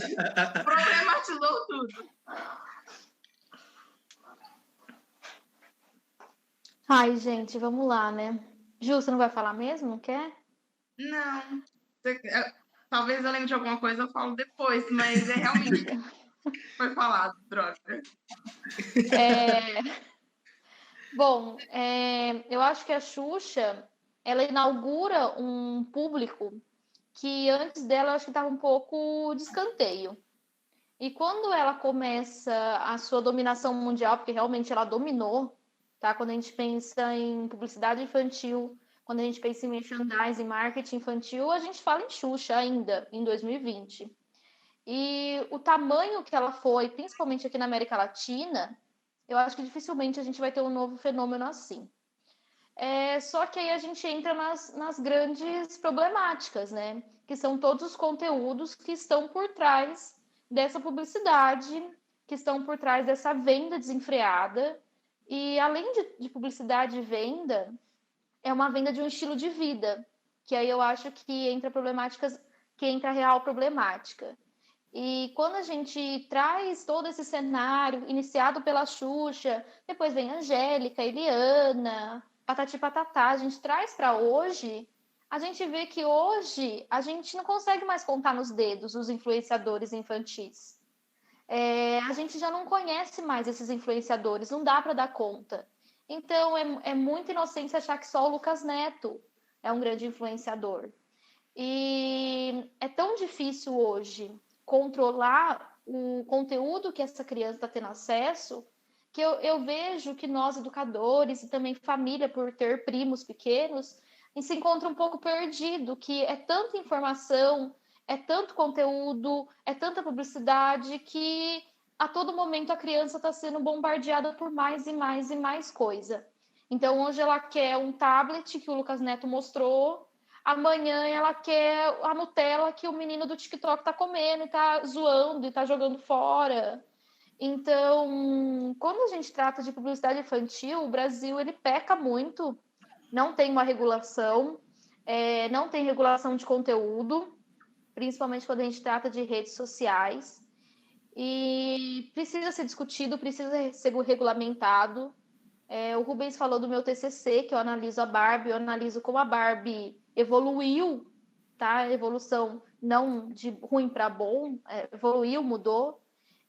Problematizou tudo. Ai, gente, vamos lá, né? Ju, você não vai falar mesmo? Não quer? Não. Talvez eu lembre de alguma coisa, eu falo depois, mas é realmente foi falado, droga. Bom, eu acho que a Xuxa, ela inaugura um público que antes dela eu acho que estava um pouco de escanteio. E quando ela começa a sua dominação mundial, porque realmente ela dominou, tá? Quando a gente pensa em publicidade infantil, quando a gente pensa em merchandising, marketing infantil, a gente fala em Xuxa ainda, em 2020. E o tamanho que ela foi, principalmente aqui na América Latina, eu acho que dificilmente a gente vai ter um novo fenômeno assim. Só que aí a gente entra nas grandes problemáticas, né? Que são todos os conteúdos que estão por trás dessa publicidade, que estão por trás dessa venda desenfreada. E além de publicidade e venda, é uma venda de um estilo de vida, que aí eu acho que entra a real problemática. E quando a gente traz todo esse cenário, iniciado pela Xuxa, depois vem Angélica, Eliana, Patati Patatá, a gente traz para hoje, a gente vê que hoje a gente não consegue mais contar nos dedos os influenciadores infantis. A gente já não conhece mais esses influenciadores, não dá para dar conta. Então, é muita inocência achar que só o Lucas Neto é um grande influenciador. E é tão difícil hoje controlar o conteúdo que essa criança está tendo acesso, que eu vejo que nós, educadores, e também família, por ter primos pequenos, se encontra um pouco perdido, que é tanta informação, é tanto conteúdo, é tanta publicidade, que a todo momento a criança está sendo bombardeada por mais e mais e mais coisa. Então, hoje ela quer um tablet que o Lucas Neto mostrou, amanhã ela quer a Nutella que o menino do TikTok tá comendo e tá zoando e tá jogando fora. Então, quando a gente trata de publicidade infantil, o Brasil ele peca muito, não tem uma regulação, não tem regulação de conteúdo, principalmente quando a gente trata de redes sociais. E precisa ser discutido, precisa ser regulamentado. O Rubens falou do meu TCC, que eu analiso a Barbie, eu analiso como a Barbie evoluiu, tá? Evolução não de ruim para bom, evoluiu, mudou.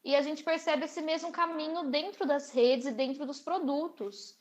E a gente percebe esse mesmo caminho dentro das redes e dentro dos produtos.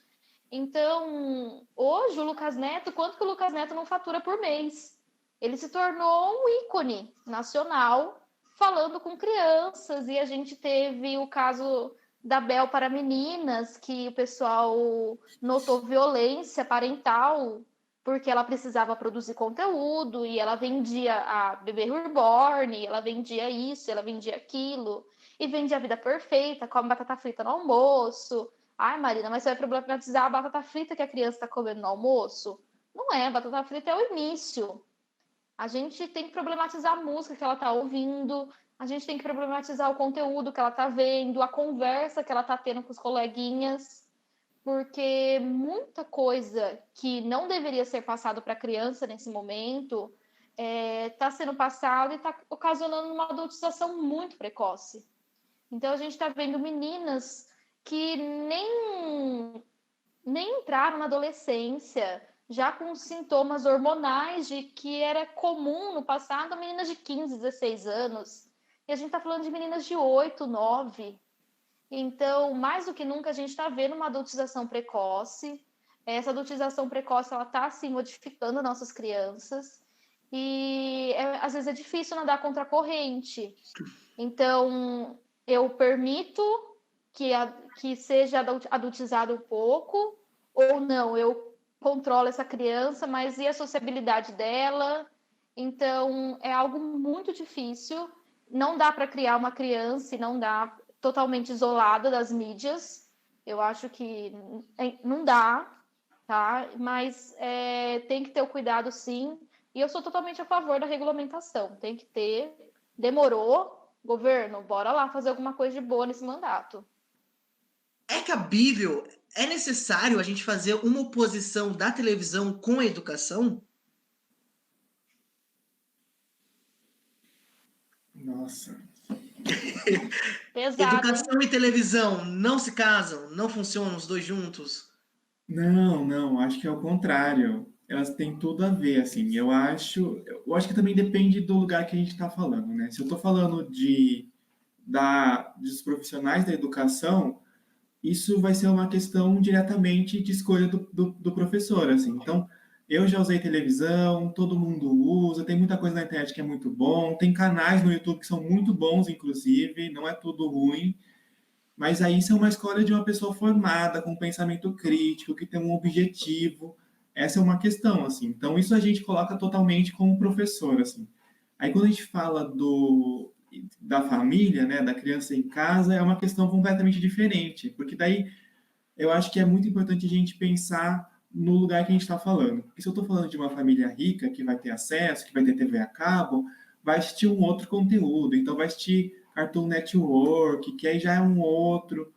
Então, hoje o Lucas Neto, quanto que o Lucas Neto não fatura por mês? Ele se tornou um ícone nacional falando com crianças, e a gente teve o caso da Bel para meninas, que o pessoal notou violência parental, porque ela precisava produzir conteúdo, e ela vendia a bebê reborn, ela vendia isso, ela vendia aquilo, e vendia a vida perfeita, come batata frita no almoço. Ai, Marina, mas você vai problematizar a batata frita que a criança está comendo no almoço? Não é, a batata frita é o início. A gente tem que problematizar a música que ela está ouvindo, a gente tem que problematizar o conteúdo que ela está vendo, a conversa que ela está tendo com os coleguinhas, porque muita coisa que não deveria ser passada para a criança nesse momento está sendo passada e está ocasionando uma adultização muito precoce. Então, a gente está vendo meninas que nem entraram na adolescência, já com sintomas hormonais de que era comum no passado, meninas de 15, 16 anos. E a gente está falando de meninas de 8, 9. Então, mais do que nunca, a gente está vendo uma adultização precoce. Essa adultização precoce, ela está, assim, modificando nossas crianças. E, às vezes, é difícil nadar contra a corrente. Então, eu permito que seja adultizado um pouco, ou não, eu controlo essa criança, mas e a sociabilidade dela? Então, é algo muito difícil. Não dá para criar uma criança e não dá totalmente isolada das mídias. Eu acho que não dá, tá? Mas tem que ter o cuidado, sim. E eu sou totalmente a favor da regulamentação. Tem que ter. Demorou. Governo, bora lá fazer alguma coisa de boa nesse mandato. É cabível, é necessário a gente fazer uma oposição da televisão com a educação? Nossa. Pesado, Educação e televisão não se casam, não funcionam os dois juntos? Não, acho que é o contrário. Elas têm tudo a ver, assim. Eu acho que também depende do lugar que a gente está falando, né? Se eu estou falando dos profissionais da educação, isso vai ser uma questão diretamente de escolha do professor, assim. Então, eu já usei televisão, todo mundo usa, tem muita coisa na internet que é muito bom, tem canais no YouTube que são muito bons, inclusive, não é tudo ruim, mas aí isso é uma escolha de uma pessoa formada, com pensamento crítico, que tem um objetivo. Essa é uma questão, assim. Então, isso a gente coloca totalmente como professor, assim. Aí, quando a gente fala da família, né, da criança em casa, é uma questão completamente diferente, porque daí eu acho que é muito importante a gente pensar no lugar que a gente está falando. Porque se eu estou falando de uma família rica, que vai ter acesso, que vai ter TV a cabo, vai assistir um outro conteúdo. Então, vai assistir Cartoon Network, que aí já é um outro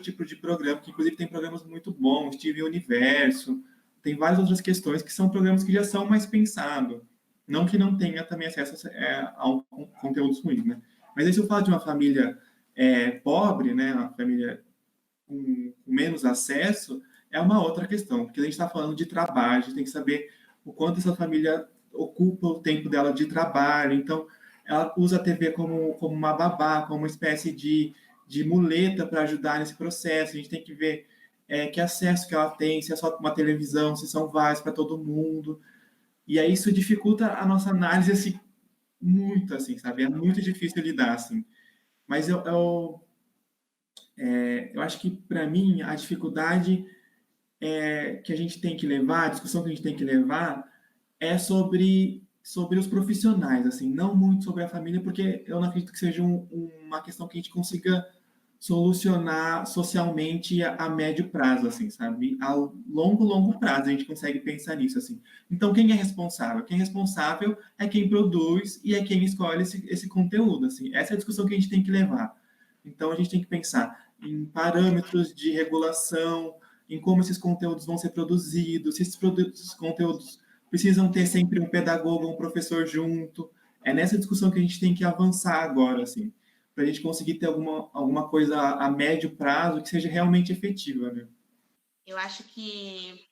tipo de programa, que inclusive tem programas muito bons, Steven Universo, tem várias outras questões que são programas que já são mais pensados. Não que não tenha também acesso a conteúdos ruins, né? Mas aí se eu falar de uma família pobre, né, uma família com menos acesso, é uma outra questão, porque a gente está falando de trabalho, a gente tem que saber o quanto essa família ocupa o tempo dela de trabalho, então ela usa a TV como uma babá, como uma espécie de muleta para ajudar nesse processo, a gente tem que ver que acesso que ela tem, se é só uma televisão, se são vários para todo mundo, e aí isso dificulta a nossa análise, assim, muito, assim, sabe? É muito difícil lidar, assim. Mas eu acho que, para mim, a dificuldade que a gente tem que levar, a discussão que a gente tem que levar, é sobre os profissionais, assim, não muito sobre a família, porque eu não acredito que seja uma questão que a gente consiga solucionar socialmente a médio prazo, assim, sabe? A longo prazo a gente consegue pensar nisso, assim. Então, quem é responsável? Quem é responsável é quem produz e é quem escolhe esse conteúdo, assim. Essa é a discussão que a gente tem que levar. Então, a gente tem que pensar em parâmetros de regulação, em como esses conteúdos vão ser produzidos, se esses conteúdos precisam ter sempre um pedagogo, um professor junto. é nessa discussão que a gente tem que avançar agora, assim, para a gente conseguir ter alguma coisa a médio prazo que seja realmente efetiva, né? Eu acho que,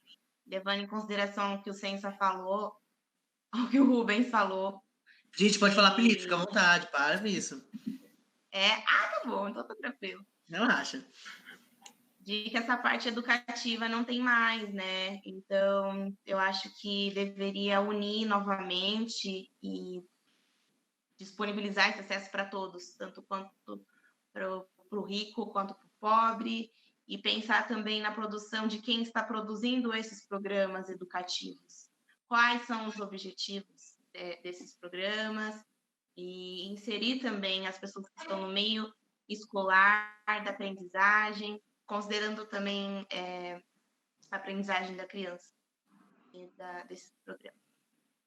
levando em consideração o que o Sensa falou, o que o Rubens falou, Gente, pode falar e... política à vontade, para com isso. tá bom, então tá tranquilo. Relaxa. De que essa parte educativa não tem mais, né? Então, eu acho que deveria unir novamente e disponibilizar esse acesso para todos, tanto quanto para o rico quanto para o pobre, e pensar também na produção de quem está produzindo esses programas educativos. Quais são os objetivos desses programas, e inserir também as pessoas que estão no meio escolar da aprendizagem, considerando também a aprendizagem da criança desse programa.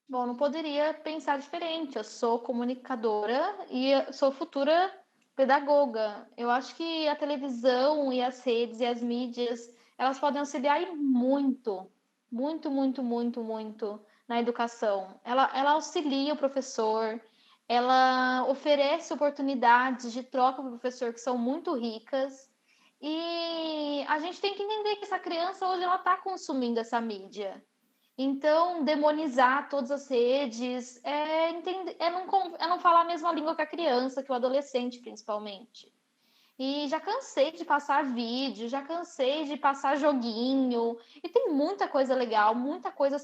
Bom, não poderia pensar diferente. Eu sou comunicadora e sou futura pedagoga. Eu acho que a televisão e as redes e as mídias, elas podem auxiliar muito, muito, muito, muito, muito na educação. Ela auxilia o professor, ela oferece oportunidades de troca para o professor que são muito ricas. E a gente tem que entender que essa criança hoje ela está consumindo essa mídia. Então, demonizar todas as redes é não falar a mesma língua que a criança, que o adolescente, principalmente. E já cansei de passar vídeo, já cansei de passar joguinho, e tem muita coisa legal, muita coisa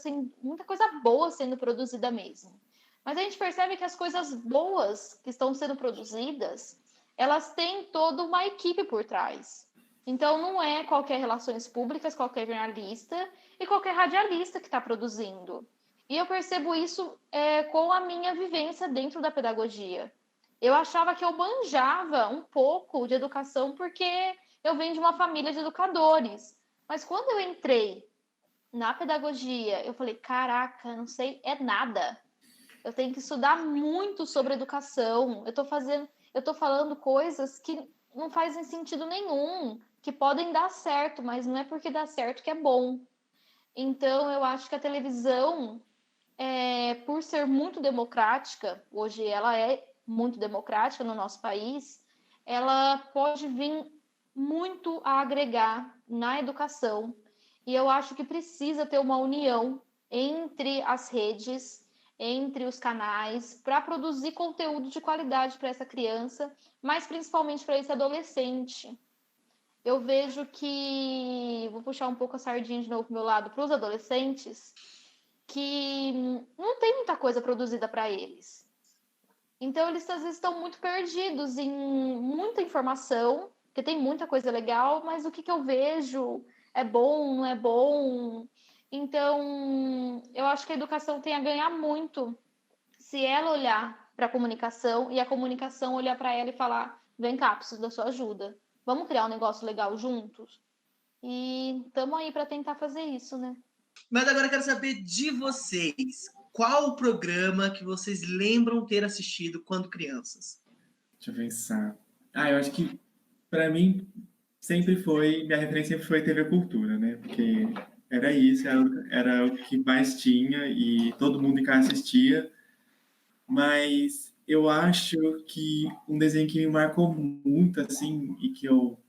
boa sendo produzida mesmo. Mas a gente percebe que as coisas boas que estão sendo produzidas, elas têm toda uma equipe por trás. Então, não é qualquer relações públicas, qualquer jornalista e qualquer radialista que está produzindo. E eu percebo isso com a minha vivência dentro da pedagogia. Eu achava que eu manjava um pouco de educação porque eu venho de uma família de educadores. Mas quando eu entrei na pedagogia, eu falei, caraca, não sei nada. Eu tenho que estudar muito sobre educação. Eu tô falando coisas que não fazem sentido nenhum, que podem dar certo, mas não é porque dá certo que é bom. Então, eu acho que a televisão, por ser muito democrática, hoje ela é muito democrática no nosso país, ela pode vir muito a agregar na educação. E eu acho que precisa ter uma união entre as redes, entre os canais, para produzir conteúdo de qualidade para essa criança, mas principalmente para esse adolescente. Eu vejo que, vou puxar um pouco a sardinha de novo pro meu lado, para os adolescentes, que não tem muita coisa produzida para eles. Então, eles às vezes estão muito perdidos em muita informação, porque tem muita coisa legal, mas o que eu vejo é bom, não é bom. Então, eu acho que a educação tem a ganhar muito se ela olhar para a comunicação e a comunicação olhar para ela e falar: vem cá, preciso da sua ajuda. Vamos criar um negócio legal juntos? E estamos aí para tentar fazer isso, né? Mas agora eu quero saber de vocês. Qual o programa que vocês lembram ter assistido quando crianças? Deixa eu pensar. Eu acho que, para mim, minha referência sempre foi TV Cultura, né? Porque era isso, era o que mais tinha e todo mundo em casa assistia. Mas eu acho que um desenho que me marcou muito, assim, e que eu,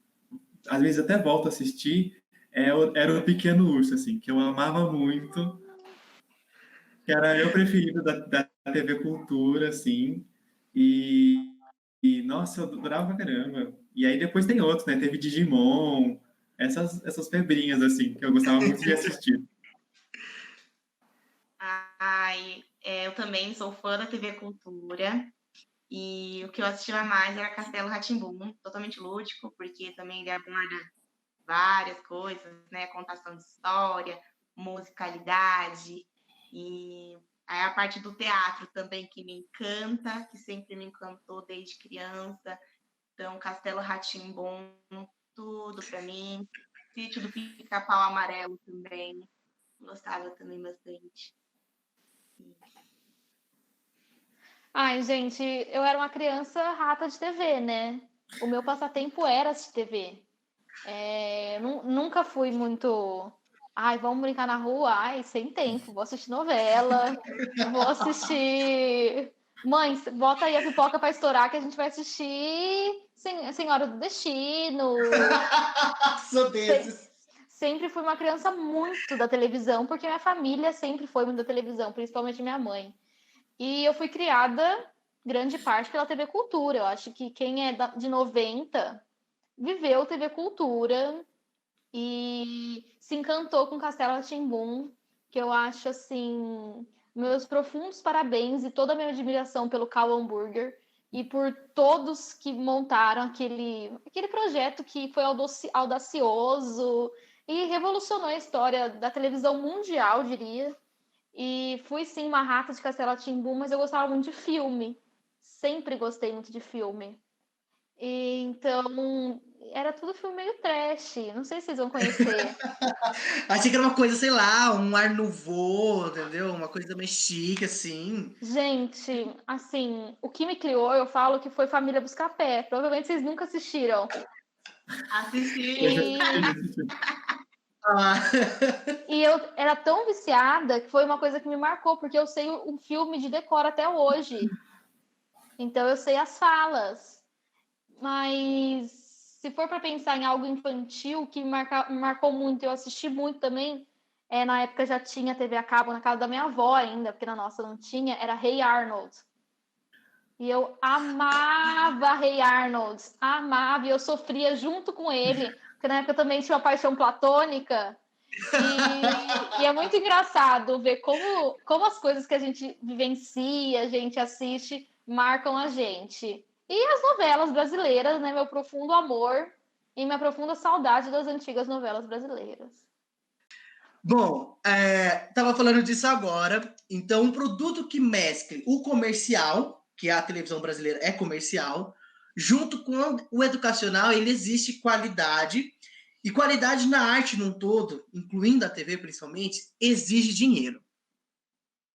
às vezes, até volto a assistir, era o Pequeno Urso, assim, que eu amava muito, que era meu preferido da TV Cultura, assim, nossa, eu adorava pra caramba. E aí depois tem outros, né? Teve Digimon, essas febrinhas, assim, que eu gostava muito de assistir. Eu também sou fã da TV Cultura. E o que eu assistia mais era Castelo Rá-Tim-Bum, totalmente lúdico, porque também ele aborda várias coisas, né? Contação de história, musicalidade, e aí a parte do teatro também que me encanta, que sempre me encantou desde criança. Então, Castelo Rá-Tim-Bum, tudo para mim. Sítio do Pica-Pau Amarelo também, gostava também bastante. Ai, gente, eu era uma criança rata de TV, né? O meu passatempo era assistir TV. Nunca fui muito. Ai, vamos brincar na rua? Ai, sem tempo. Vou assistir novela, vou assistir Mãe, bota aí a pipoca para estourar que a gente vai assistir Senhora do Destino. Sou desses. Sempre fui uma criança muito da televisão, porque minha família sempre foi muito da televisão, principalmente minha mãe. E eu fui criada, grande parte, pela TV Cultura. Eu acho que quem é de 90 viveu TV Cultura e se encantou com Castelo Rá-Tim-Bum, que eu acho, assim, meus profundos parabéns e toda a minha admiração pelo Cal Hamburger e por todos que montaram aquele projeto que foi audacioso e revolucionou a história da televisão mundial, diria. E fui, sim, uma rata de Castelo Rá-Tim-Bum, mas eu gostava muito de filme. Sempre gostei muito de filme. E, então, era tudo filme meio trash. Não sei se vocês vão conhecer. Achei que era uma coisa, sei lá, um Art Nouveau, entendeu? Uma coisa mais chique, assim. Gente, assim, o que me criou, eu falo que foi Família Buscapé. Provavelmente vocês nunca assistiram. Assisti. Eu já E, assisti. Ah, e eu era tão viciada que foi uma coisa que me marcou, porque eu sei o filme de decor até hoje. Então eu sei as falas. Mas se for para pensar em algo infantil que me marcou muito, eu assisti muito também, na época já tinha TV a cabo na casa da minha avó ainda, porque na nossa não tinha, era Hey Arnold. E eu amava Hey Arnold, amava, e eu sofria junto com ele, porque na época eu também tinha uma paixão platônica. E é muito engraçado ver como as coisas que a gente vivencia, a gente assiste, marcam a gente. E as novelas brasileiras, né? Meu profundo amor e minha profunda saudade das antigas novelas brasileiras. bom, tava falando disso agora. Então, um produto que mescle o comercial, que a televisão brasileira é comercial, junto com o educacional, ele existe qualidade. E qualidade na arte num todo, incluindo a TV principalmente, exige dinheiro.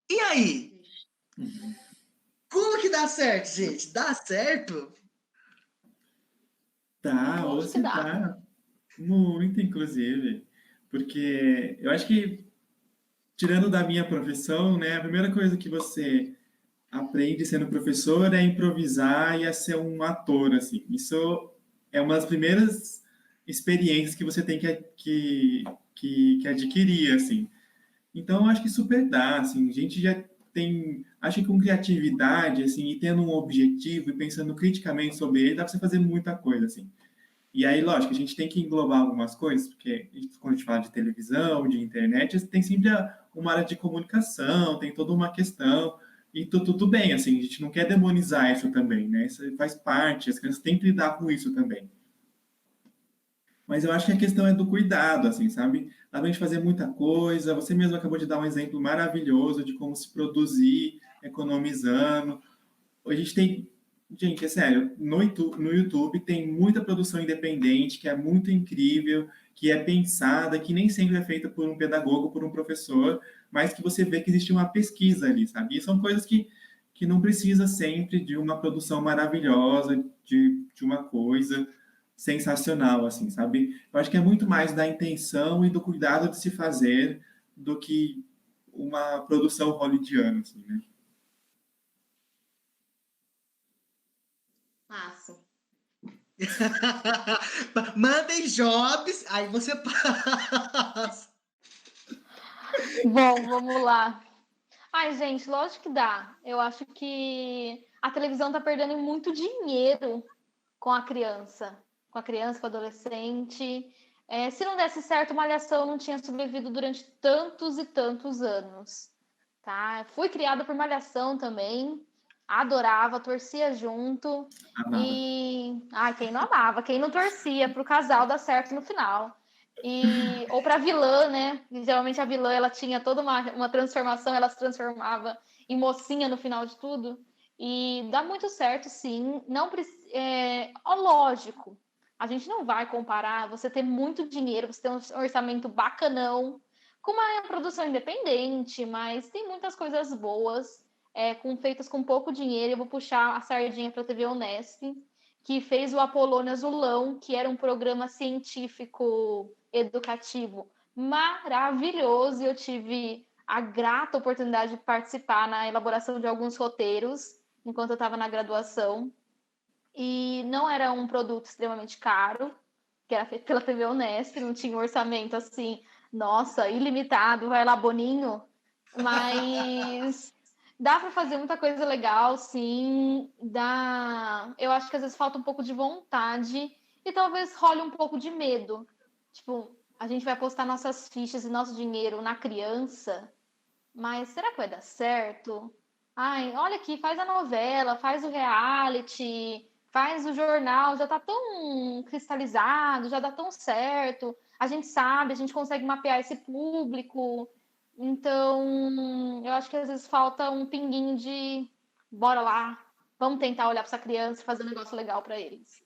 E aí? Como que dá certo, gente? Dá certo? Tá, ou Lógico que se dá. dá. Muito, inclusive. Porque eu acho que, tirando da minha profissão, né, a primeira coisa que você aprende sendo professor é improvisar e a ser um ator, assim. Isso é uma das primeiras experiências que você tem que adquirir, assim. Então, eu acho que super dá, assim. A gente já tem... Acho que com criatividade, assim, e tendo um objetivo e pensando criticamente sobre ele, dá para você fazer muita coisa, assim. E aí, lógico, a gente tem que englobar algumas coisas, porque quando a gente fala de televisão, de internet, tem sempre uma área de comunicação, tem toda uma questão, e tudo bem, assim, a gente não quer demonizar isso também, né? Isso faz parte, as crianças têm que lidar com isso também. Mas eu acho que a questão é do cuidado, assim, sabe? Dá pra gente fazer muita coisa, você mesmo acabou de dar um exemplo maravilhoso de como se produzir, economizando. A gente tem, gente, é sério, no YouTube tem muita produção independente que é muito incrível, que é pensada, que nem sempre é feita por um pedagogo, por um professor, mas que você vê que existe uma pesquisa ali, sabe? E são coisas que não precisa sempre de uma produção maravilhosa, de uma coisa sensacional, assim, sabe? Eu acho que é muito mais da intenção e do cuidado de se fazer do que uma produção hollywoodiana, assim, né? Passo. Mandem jobs, aí você passa. Bom, vamos lá. Ai, gente, lógico que dá. Eu acho que a televisão tá perdendo muito dinheiro com a criança, com o adolescente. Se não desse certo, Malhação não tinha sobrevivido durante tantos e tantos anos, tá? Fui criada por Malhação também, adorava, torcia junto. Amava. E quem não amava, quem não torcia para o casal dar certo no final. Ou para a vilã, né? Geralmente a vilã ela tinha toda uma transformação, ela se transformava em mocinha no final de tudo. E dá muito certo, sim. Não lógico, a gente não vai comparar você ter muito dinheiro, você ter um orçamento bacanão com uma produção independente, mas tem muitas coisas boas, feitas com pouco dinheiro. Eu vou puxar a sardinha para a TV Unesp, que fez o Apolônio Azulão, que era um programa científico educativo maravilhoso, e eu tive a grata oportunidade de participar na elaboração de alguns roteiros. enquanto eu estava na graduação. E não era um produto extremamente caro, que era feito pela TV Unesp, não tinha um orçamento assim, nossa, ilimitado, vai lá, Boninho. Mas dá para fazer muita coisa legal, sim. Eu acho que às vezes falta um pouco de vontade e talvez role um pouco de medo. Tipo, a gente vai apostar nossas fichas e nosso dinheiro na criança, mas será que vai dar certo? Ai, olha aqui, faz a novela, faz o reality, faz o jornal, já tá tão cristalizado, já dá tão certo. A gente sabe, a gente consegue mapear esse público. Então, eu acho que às vezes falta um pinguinho de bora lá, vamos tentar olhar para essa criança e fazer um negócio legal para eles.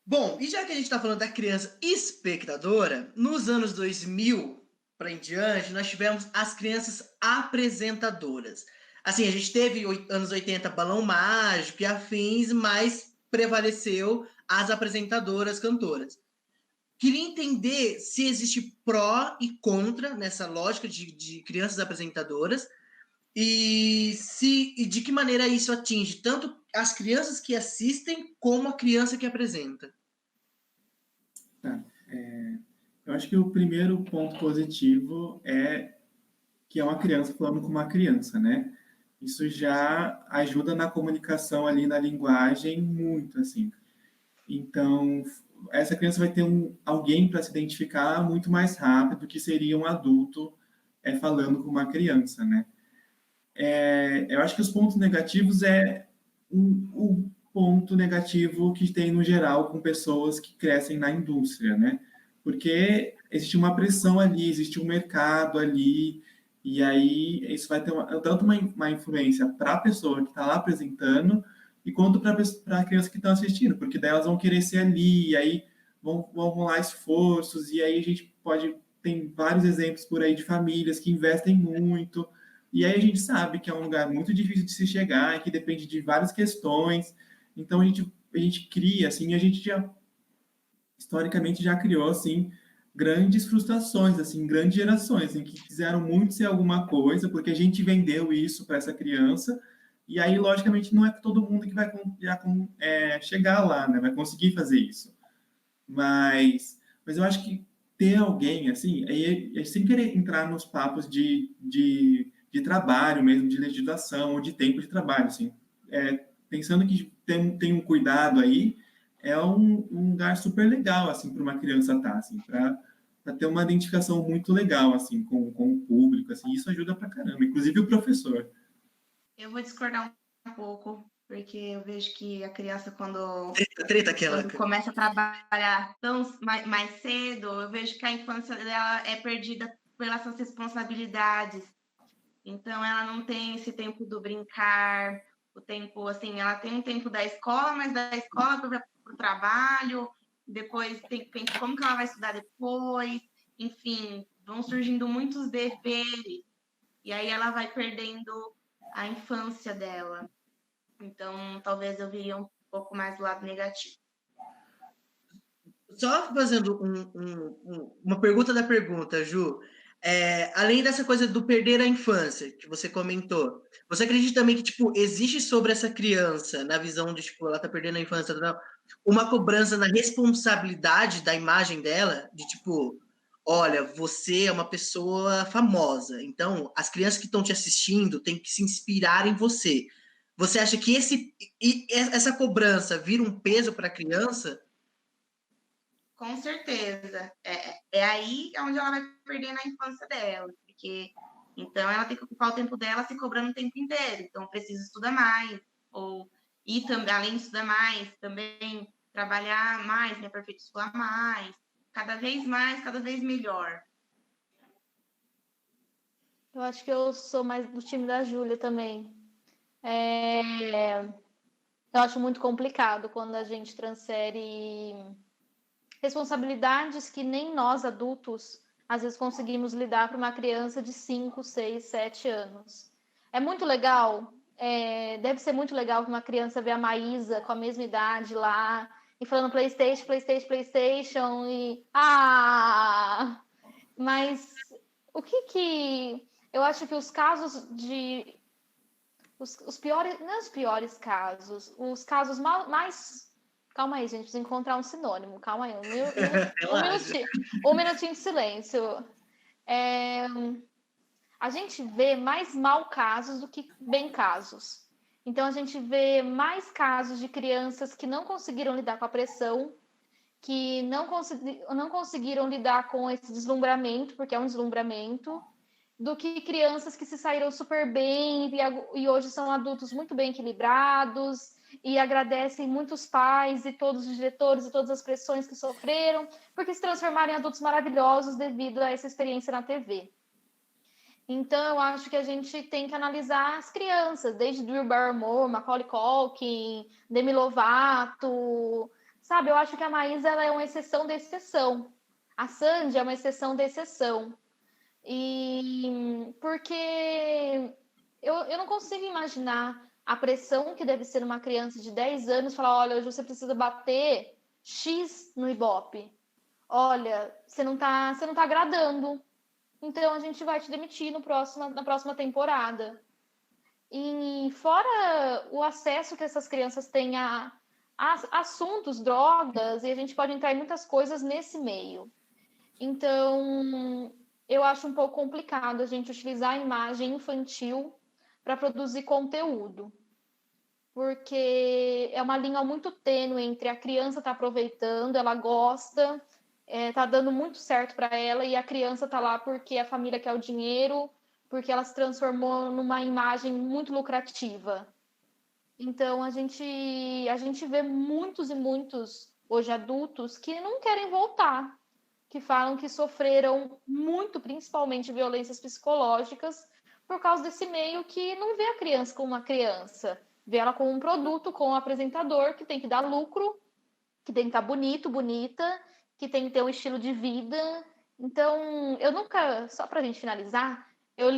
Bom, e já que a gente está falando da criança espectadora, nos anos 2000 para em diante, nós tivemos as crianças apresentadoras. Assim, a gente teve anos 80 Balão Mágico e afins, mas prevaleceu as apresentadoras cantoras. Queria entender se existe pró e contra nessa lógica de crianças apresentadoras e de que maneira isso atinge tanto as crianças que assistem como a criança que apresenta. Tá. Eu acho que o primeiro ponto positivo é que é uma criança falando com uma criança, né? Isso já ajuda na comunicação ali, na linguagem, muito, assim. Então, essa criança vai ter alguém para se identificar muito mais rápido que seria um adulto falando com uma criança, né? Eu acho que os pontos negativos o ponto negativo que tem no geral com pessoas que crescem na indústria, né? Porque existe uma pressão ali, existe um mercado ali, e aí isso vai ter tanto uma influência para a pessoa que está lá apresentando, e quanto para a criança que está assistindo, porque daí elas vão querer ser ali, e aí vão rolar esforços, e aí a gente tem vários exemplos por aí de famílias que investem muito, e aí a gente sabe que é um lugar muito difícil de se chegar, que depende de várias questões. Então a gente cria, assim, a gente já historicamente já criou assim grandes frustrações, assim, grandes gerações em que quiseram muito ser alguma coisa, porque a gente vendeu isso para essa criança. E aí, logicamente, não é todo mundo que vai chegar lá, né? Vai conseguir fazer isso. Mas eu acho que ter alguém, assim, sem querer entrar nos papos de trabalho mesmo, de legislação ou de tempo de trabalho, assim, pensando que tem um cuidado aí, é um lugar super legal, assim, para uma criança estar, assim, para ter uma identificação muito legal, assim, com o público, assim, isso ajuda pra caramba, inclusive o professor. Eu vou discordar um pouco, porque eu vejo que a criança, quando começa a trabalhar mais cedo, eu vejo que a infância dela é perdida pelas suas responsabilidades. Então, ela não tem esse tempo do brincar, o tempo, assim, ela tem um tempo da escola, mas da escola para o trabalho, depois tem que pensar como que ela vai estudar depois, enfim, vão surgindo muitos deveres, e aí ela vai perdendo a infância dela. Então, talvez eu viria um pouco mais do lado negativo. Só fazendo uma pergunta da pergunta, Ju. Além dessa coisa do perder a infância, que você comentou, você acredita também que, tipo, existe sobre essa criança, na visão de, tipo, ela tá perdendo a infância, uma cobrança na responsabilidade da imagem dela, de, tipo, olha, você é uma pessoa famosa, então as crianças que estão te assistindo têm que se inspirar em você. Você acha que essa cobrança vira um peso para a criança? Com certeza. É aí onde ela vai perder na infância dela, porque então ela tem que ocupar o tempo dela se cobrando o tempo inteiro. Então precisa estudar mais, e também, além de estudar mais, também trabalhar mais, me aperfeiçoar mais, cada vez melhor. Eu acho que eu sou mais do time da Júlia também. Eu acho muito complicado quando a gente transfere responsabilidades que nem nós adultos às vezes conseguimos lidar para uma criança de 5, 6, 7 anos. É muito legal, deve ser muito legal que uma criança ver a Maísa com a mesma idade lá e falando PlayStation, PlayStation, PlayStation e mas o que eu acho que os os piores, não os piores casos, os casos mais. Calma aí, gente, precisa encontrar um sinônimo. Calma aí, Relaxa. um minutinho de silêncio. A gente vê mais mal casos do que bem casos. Então, a gente vê mais casos de crianças que não conseguiram lidar com a pressão, que não conseguiram lidar com esse deslumbramento, porque é um deslumbramento, do que crianças que se saíram super bem e hoje são adultos muito bem equilibrados e agradecem muitos pais e todos os diretores e todas as pressões que sofreram, porque se transformaram em adultos maravilhosos devido a essa experiência na TV. Então, eu acho que a gente tem que analisar as crianças, desde Drew Barrymore, Macaulay Culkin, Demi Lovato, sabe? Eu acho que a Maísa ela é uma exceção da exceção. A Sandy é uma exceção da exceção. E porque eu não consigo imaginar a pressão que deve ser uma criança de 10 anos falar, olha, hoje você precisa bater X no Ibope. Olha, você não tá agradando. Então a gente vai te demitir na próxima temporada. E fora o acesso que essas crianças têm a assuntos, drogas, e a gente pode entrar em muitas coisas nesse meio. Então, eu acho um pouco complicado a gente utilizar a imagem infantil para produzir conteúdo. Porque é uma linha muito tênue entre a criança estar aproveitando, ela gosta, tá dando muito certo para ela, e a criança tá lá porque a família quer o dinheiro, porque ela se transformou numa imagem muito lucrativa. Então, a gente vê muitos e muitos, hoje adultos, que não querem voltar, que falam que sofreram muito, principalmente violências psicológicas, por causa desse meio que não vê a criança como uma criança, vê ela como um produto, como um apresentador que tem que dar lucro, que tem que estar bonito, bonita, que tem que ter um estilo de vida. Então, eu nunca, só pra gente finalizar, eu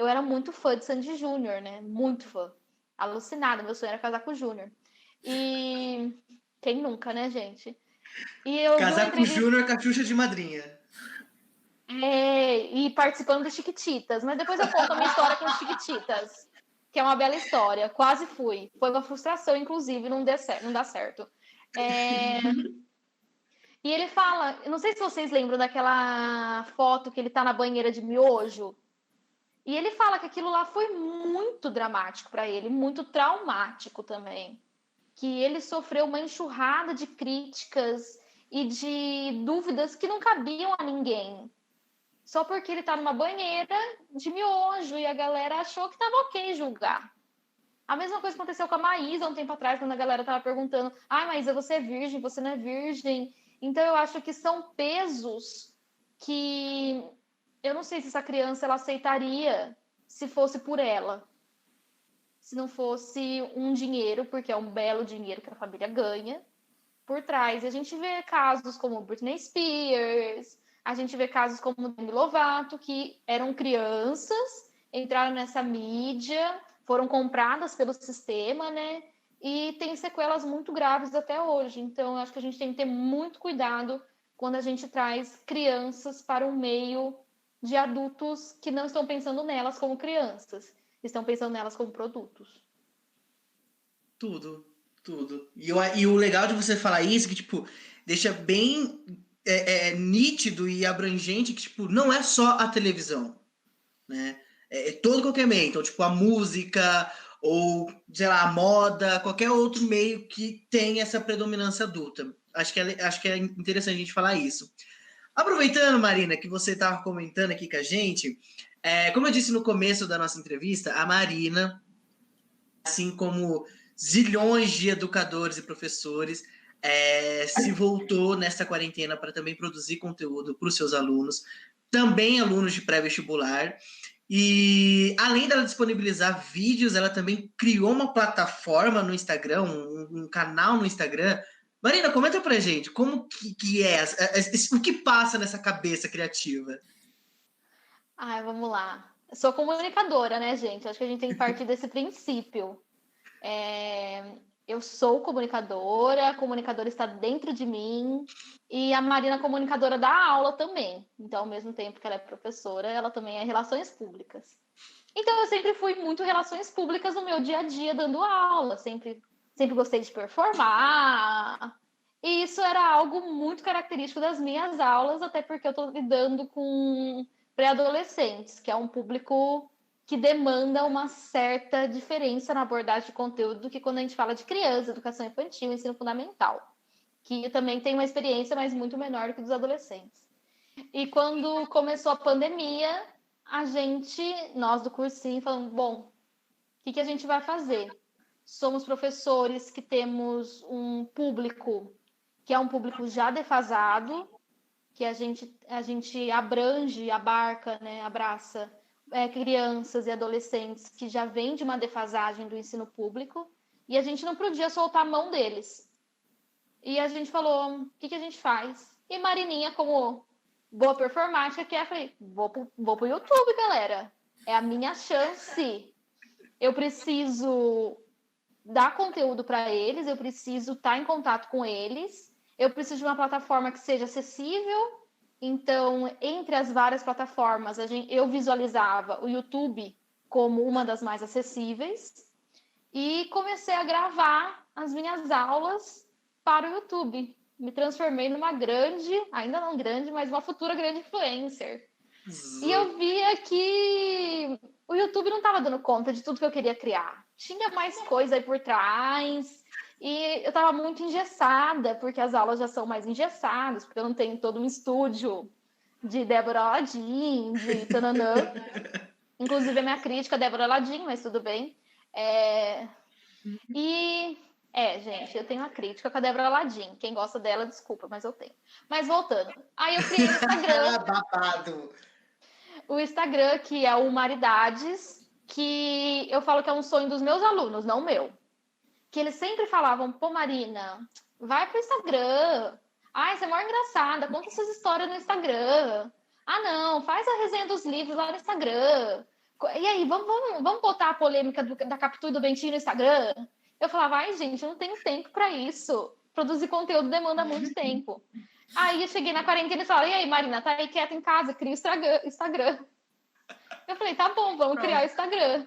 era muito fã de Sandy Júnior, né? Muito fã. Alucinada, meu sonho era casar com o Júnior. E quem nunca, né, gente? E eu vi uma Casar com o entrevista Júnior com a Xuxa de madrinha. e participando dos Chiquititas, mas depois eu conto a minha história com os Chiquititas, que é uma bela história. Quase fui. Foi uma frustração, inclusive, não dá certo. E ele fala, não sei se vocês lembram daquela foto que ele tá na banheira de miojo. E ele fala que aquilo lá foi muito dramático para ele, muito traumático também. Que ele sofreu uma enxurrada de críticas e de dúvidas que não cabiam a ninguém. Só porque ele tá numa banheira de miojo e a galera achou que tava ok julgar. A mesma coisa aconteceu com a Maísa um tempo atrás, quando a galera tava perguntando: Maísa, você é virgem, você não é virgem? Então, eu acho que são pesos que eu não sei se essa criança ela aceitaria se fosse por ela. Se não fosse um dinheiro, porque é um belo dinheiro que a família ganha, por trás. E a gente vê casos como Britney Spears, a gente vê casos como Demi Lovato, que eram crianças, entraram nessa mídia, foram compradas pelo sistema, né? E tem sequelas muito graves até hoje. Então, eu acho que a gente tem que ter muito cuidado quando a gente traz crianças para um meio de adultos que não estão pensando nelas como crianças, estão pensando nelas como produtos. Tudo. E o legal de você falar isso é que, tipo, deixa bem nítido e abrangente que, tipo, não é só a televisão, né? É todo qualquer meio. Então, tipo, a música ou, sei lá, a moda, qualquer outro meio que tem essa predominância adulta. Acho que é interessante a gente falar isso. Aproveitando, Marina, que você estava comentando aqui com a gente, como eu disse no começo da nossa entrevista, a Marina, assim como zilhões de educadores e professores, se voltou nesta quarentena para também produzir conteúdo para os seus alunos, também alunos de pré-vestibular. E além dela disponibilizar vídeos, ela também criou uma plataforma no Instagram, um canal no Instagram. Marina, comenta pra gente, como que é, o que passa nessa cabeça criativa? Vamos lá. Eu sou comunicadora, né, gente? Acho que a gente tem que partir desse princípio. Eu sou comunicadora, a comunicadora está dentro de mim, e a Marina, comunicadora, dá aula também. Então, ao mesmo tempo que ela é professora, ela também é relações públicas. Então, eu sempre fui muito relações públicas no meu dia a dia, dando aula. Sempre gostei de performar. E isso era algo muito característico das minhas aulas, até porque eu estou lidando com pré-adolescentes, que é um público que demanda uma certa diferença na abordagem de conteúdo do que quando a gente fala de criança, educação infantil, ensino fundamental, que também tem uma experiência, mas muito menor do que dos adolescentes. E quando começou a pandemia, nós do cursinho, falamos, bom, o que a gente vai fazer? Somos professores que temos um público que é um público já defasado, que a gente abarca, né, abraça crianças e adolescentes que já vêm de uma defasagem do ensino público, e a gente não podia soltar a mão deles. E a gente falou, o que a gente faz? E Marininha, como boa performática, que falei, vou pro YouTube, galera. É a minha chance. Eu preciso dar conteúdo para eles, eu preciso estar em contato com eles, eu preciso de uma plataforma que seja acessível. Então, entre as várias plataformas, eu visualizava o YouTube como uma das mais acessíveis e comecei a gravar as minhas aulas para o YouTube. Me transformei numa ainda não grande, mas uma futura grande influencer. E eu via que o YouTube não estava dando conta de tudo que eu queria criar. Tinha mais coisa aí por trás. E eu estava muito engessada, porque as aulas já são mais engessadas, porque eu não tenho todo um estúdio de Débora Aladim, de tananã. Inclusive, a minha crítica é Débora Aladim, mas tudo bem. Gente, eu tenho uma crítica com a Débora Aladim. Quem gosta dela, desculpa, mas eu tenho. Mas voltando. Aí eu criei o Instagram. Babado. O Instagram, que é o Maridades, que eu falo que é um sonho dos meus alunos, não o meu. Que eles sempre falavam, pô, Marina, vai pro Instagram. Ai, você é mó engraçada, conta suas histórias no Instagram. Ah, não, faz a resenha dos livros lá no Instagram. E aí, vamos botar a polêmica da Capitu e do Bentinho no Instagram? Eu falava, ai, gente, eu não tenho tempo para isso. Produzir conteúdo demanda muito tempo. Aí eu cheguei na quarentena e eles falaram, e aí, Marina, tá aí quieta em casa, cria o Instagram. Eu falei, tá bom, vamos criar o Instagram.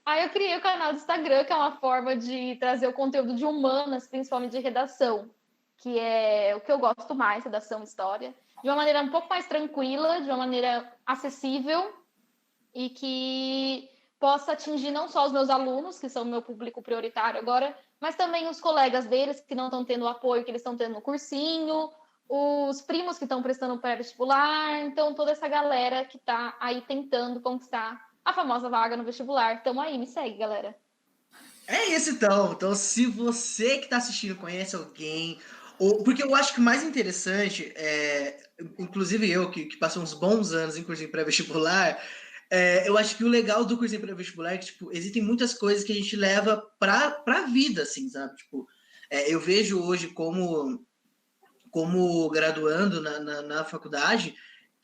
Aí eu criei o canal do Instagram, que é uma forma de trazer o conteúdo de humanas, principalmente de redação, que é o que eu gosto mais, redação e história, de uma maneira um pouco mais tranquila, de uma maneira acessível e que possa atingir não só os meus alunos, que são o meu público prioritário agora, mas também os colegas deles que não estão tendo o apoio que eles estão tendo no cursinho, os primos que estão prestando pré-vestibular, então toda essa galera que está aí tentando conquistar a famosa vaga no vestibular. Tamo aí, me segue, galera. É isso, então. Então, se você que está assistindo conhece alguém, porque eu acho que o mais interessante, inclusive eu, que passei uns bons anos em cursinho pré-vestibular, eu acho que o legal do cursinho pré-vestibular é que, tipo, existem muitas coisas que a gente leva pra vida, assim, sabe? Tipo, eu vejo hoje como graduando na faculdade,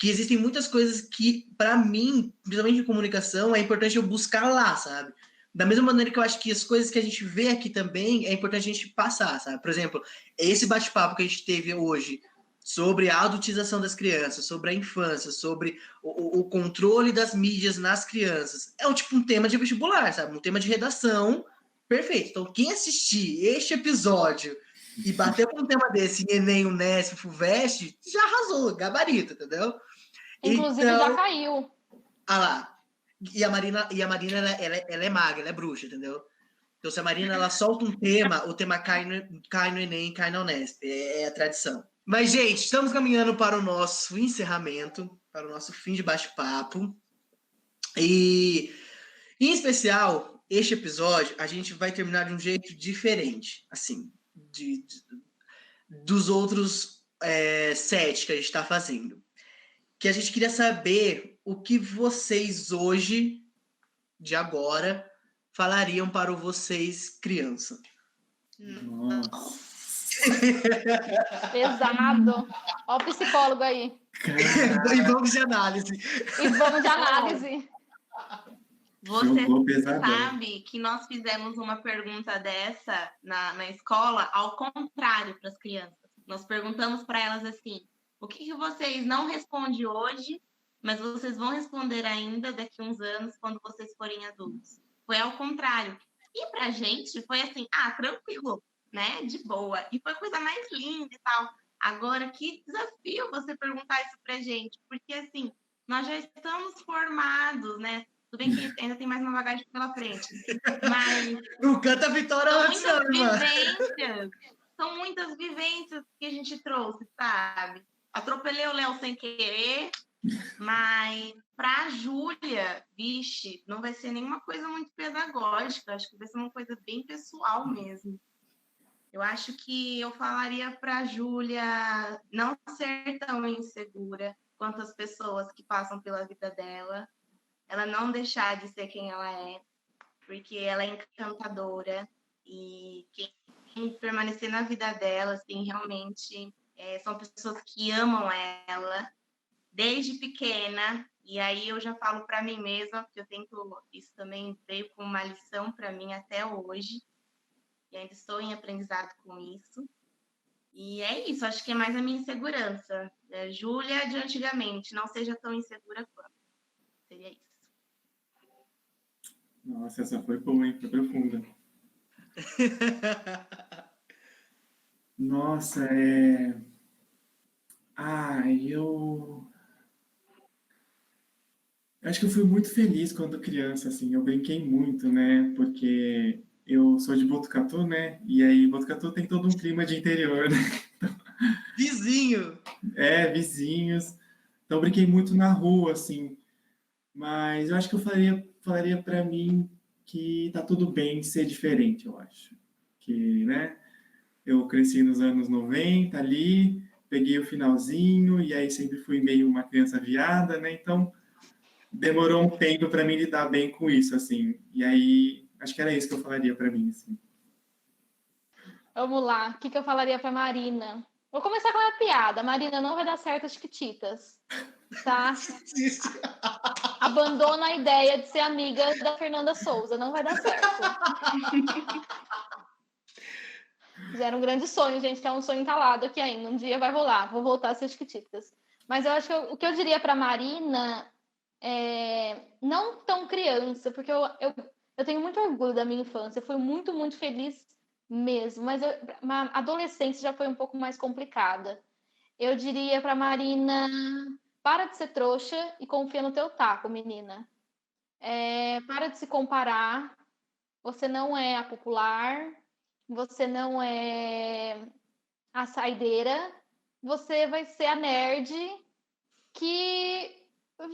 que existem muitas coisas que, para mim, principalmente de comunicação, é importante eu buscar lá, sabe? Da mesma maneira que eu acho que as coisas que a gente vê aqui também é importante a gente passar, sabe? Por exemplo, esse bate-papo que a gente teve hoje sobre a adultização das crianças, sobre a infância, sobre o controle das mídias nas crianças, é um tema de vestibular, sabe? Um tema de redação perfeito. Então, quem assistir este episódio e bater com um tema desse em Enem, Unesp, FUVEST, já arrasou, gabarito, entendeu? Inclusive, então, já caiu. Ah lá. E a Marina ela é maga, ela é bruxa, entendeu? Então, se a Marina ela solta um tema, o tema cai no Enem, cai na Unesp. É a tradição. Mas, gente, estamos caminhando para o nosso encerramento, para o nosso fim de bate-papo. E, em especial, este episódio, a gente vai terminar de um jeito diferente, assim, dos outros 7 que a gente está fazendo. Que a gente queria saber o que vocês hoje, de agora, falariam para vocês criança. Nossa. Pesado. Ó o psicólogo aí. E vamos de análise. Você Jogou pesadão. sabe que nós fizemos uma pergunta dessa na escola ao contrário para as crianças. Nós perguntamos para elas assim: o que vocês não respondem hoje, mas vocês vão responder ainda daqui a uns anos quando vocês forem adultos? Foi ao contrário. E para a gente foi assim: tranquilo, né? De boa. E foi a coisa mais linda e tal. Agora, que desafio você perguntar isso para a gente, porque assim, nós já estamos formados, né? Tudo bem que ainda tem mais uma bagagem pela frente. Mas Não canta vitória são antes, não, muitas irmã. vivências. São muitas vivências que a gente trouxe, sabe? Atropelei o Léo sem querer, mas para a Júlia, vixe, não vai ser nenhuma coisa muito pedagógica. Acho que vai ser uma coisa bem pessoal mesmo. Eu acho que eu falaria para a Júlia não ser tão insegura quanto as pessoas que passam pela vida dela. Ela não deixar de ser quem ela é, porque ela é encantadora e quem permanecer na vida dela, assim, realmente são pessoas que amam ela desde pequena. E aí eu já falo para mim mesma, porque eu tento, isso também veio com uma lição para mim até hoje, e ainda estou em aprendizado com isso. E é isso, acho que é mais a minha insegurança. Júlia de antigamente, não seja tão insegura quanto. Seria isso. Nossa, essa foi boa, hein? Foi profunda. Nossa, eu acho que eu fui muito feliz quando criança, assim. Eu brinquei muito, né? Porque eu sou de Botucatu, né? E aí, Botucatu tem todo um clima de interior, né? Vizinho. Vizinhos. Então, eu brinquei muito na rua, assim. Mas eu acho que eu falaria para mim que tá tudo bem ser diferente, eu acho. Que, né? Eu cresci nos anos 90 ali, peguei o finalzinho, e aí sempre fui meio uma criança viada, né? Então, demorou um tempo para mim lidar bem com isso, assim. E aí, acho que era isso que eu falaria para mim, assim. Vamos lá, o que eu falaria para Marina? Vou começar com uma piada. Marina, não vai dar certo as Chiquititas, tá? Abandona a ideia de ser amiga da Fernanda Souza, não vai dar certo. Era um grande sonho, gente, que é um sonho entalado aqui ainda. Um dia vai rolar, vou voltar a ser Chiquititas. Mas eu acho que o que eu diria para Marina não tão criança, porque eu tenho muito orgulho da minha infância, eu fui muito, muito feliz mesmo, mas a adolescência já foi um pouco mais complicada. Eu diria para Marina, para de ser trouxa e confia no teu taco, menina. Para de se comparar, você não é a popular, você não é a saideira, você vai ser a nerd que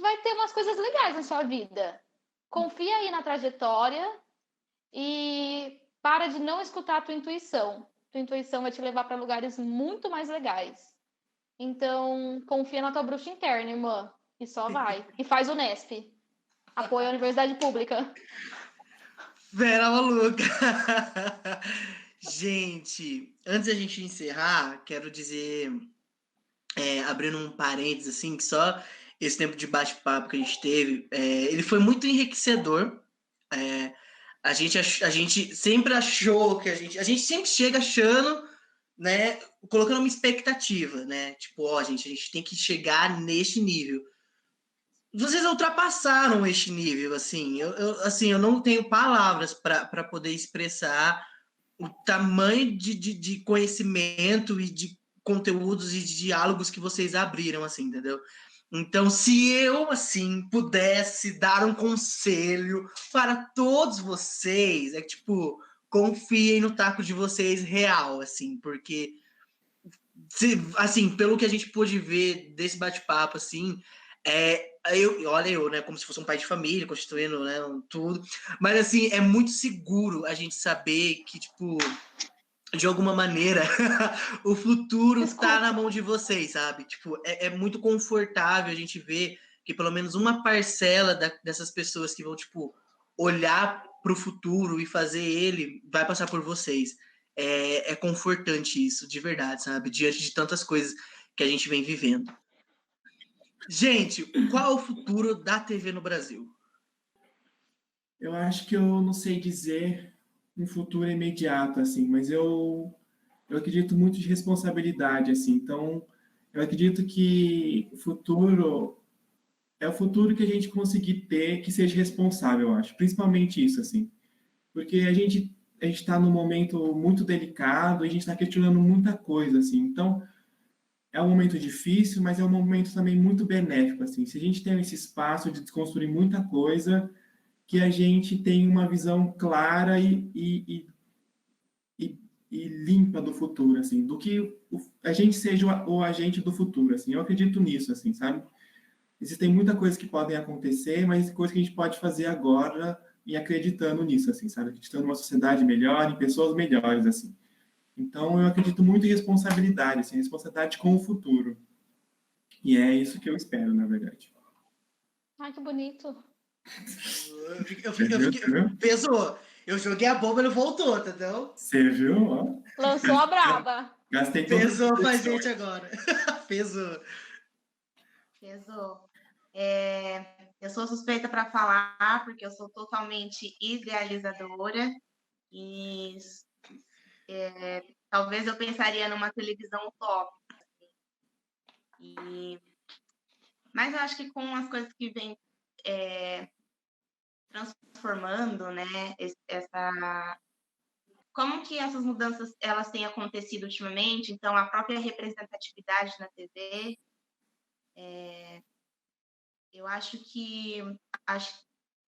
vai ter umas coisas legais na sua vida. Confia aí na trajetória e para de não escutar a tua intuição. Tua intuição vai te levar para lugares muito mais legais. Então, confia na tua bruxa interna, irmã. E só vai. E faz o Nesp. Apoia a universidade pública. Vera maluca. Gente, antes da gente encerrar, quero dizer, abrindo um parênteses, assim, que só esse tempo de bate-papo que a gente teve, ele foi muito enriquecedor. A gente sempre achou que a gente sempre chega achando, né, colocando uma expectativa, né? Tipo, gente, a gente tem que chegar neste nível. Vocês ultrapassaram este nível, assim. Eu não tenho palavras para poder expressar o tamanho de conhecimento e de conteúdos e de diálogos que vocês abriram, assim, entendeu? Então, se eu, assim, pudesse dar um conselho para todos vocês, é que, tipo, confiem no taco de vocês real, assim, porque, assim, pelo que a gente pôde ver desse bate-papo, assim, olha eu, né, como se fosse um pai de família, constituindo, né, tudo, mas, assim, é muito seguro a gente saber que, tipo, de alguma maneira, o futuro tá na mão de vocês, sabe? Tipo, é muito confortável a gente ver que pelo menos uma parcela dessas pessoas que vão, tipo, olhar pro futuro e fazer ele, vai passar por vocês. É confortante isso, de verdade, sabe? Diante de tantas coisas que a gente vem vivendo. Gente, qual é o futuro da TV no Brasil? Eu acho que eu não sei dizer um futuro imediato, assim, mas eu acredito muito de responsabilidade, assim. Então, eu acredito que o futuro é o futuro que a gente conseguir ter que seja responsável, eu acho. Principalmente isso, assim. Porque a gente está num momento muito delicado, a gente está questionando muita coisa, assim. Então, é um momento difícil, mas é um momento também muito benéfico, assim. Se a gente tem esse espaço de desconstruir muita coisa, que a gente tem uma visão clara e, e limpa do futuro, assim, do que a gente seja o agente do futuro, assim. Eu acredito nisso, assim, sabe? Existem muita coisa que podem acontecer, mas coisa que a gente pode fazer agora e acreditando nisso, assim, sabe? Acreditando numa sociedade melhor, em pessoas melhores, assim. Então, eu acredito muito em responsabilidade, assim, responsabilidade com o futuro. E é isso que eu espero, na verdade. Ai, que bonito. Você viu? Pesou. Eu joguei a bomba e não voltou, entendeu? Você viu? Ó, Lançou a braba. gastei todas as Pesou pra gente opções. agora. Pesou. Pesou. Eu sou suspeita para falar, porque eu sou totalmente idealizadora e talvez eu pensaria numa televisão top. Mas eu acho que com as coisas que vêm transformando, né, como que essas mudanças elas têm acontecido ultimamente, então a própria representatividade na TV, eu acho que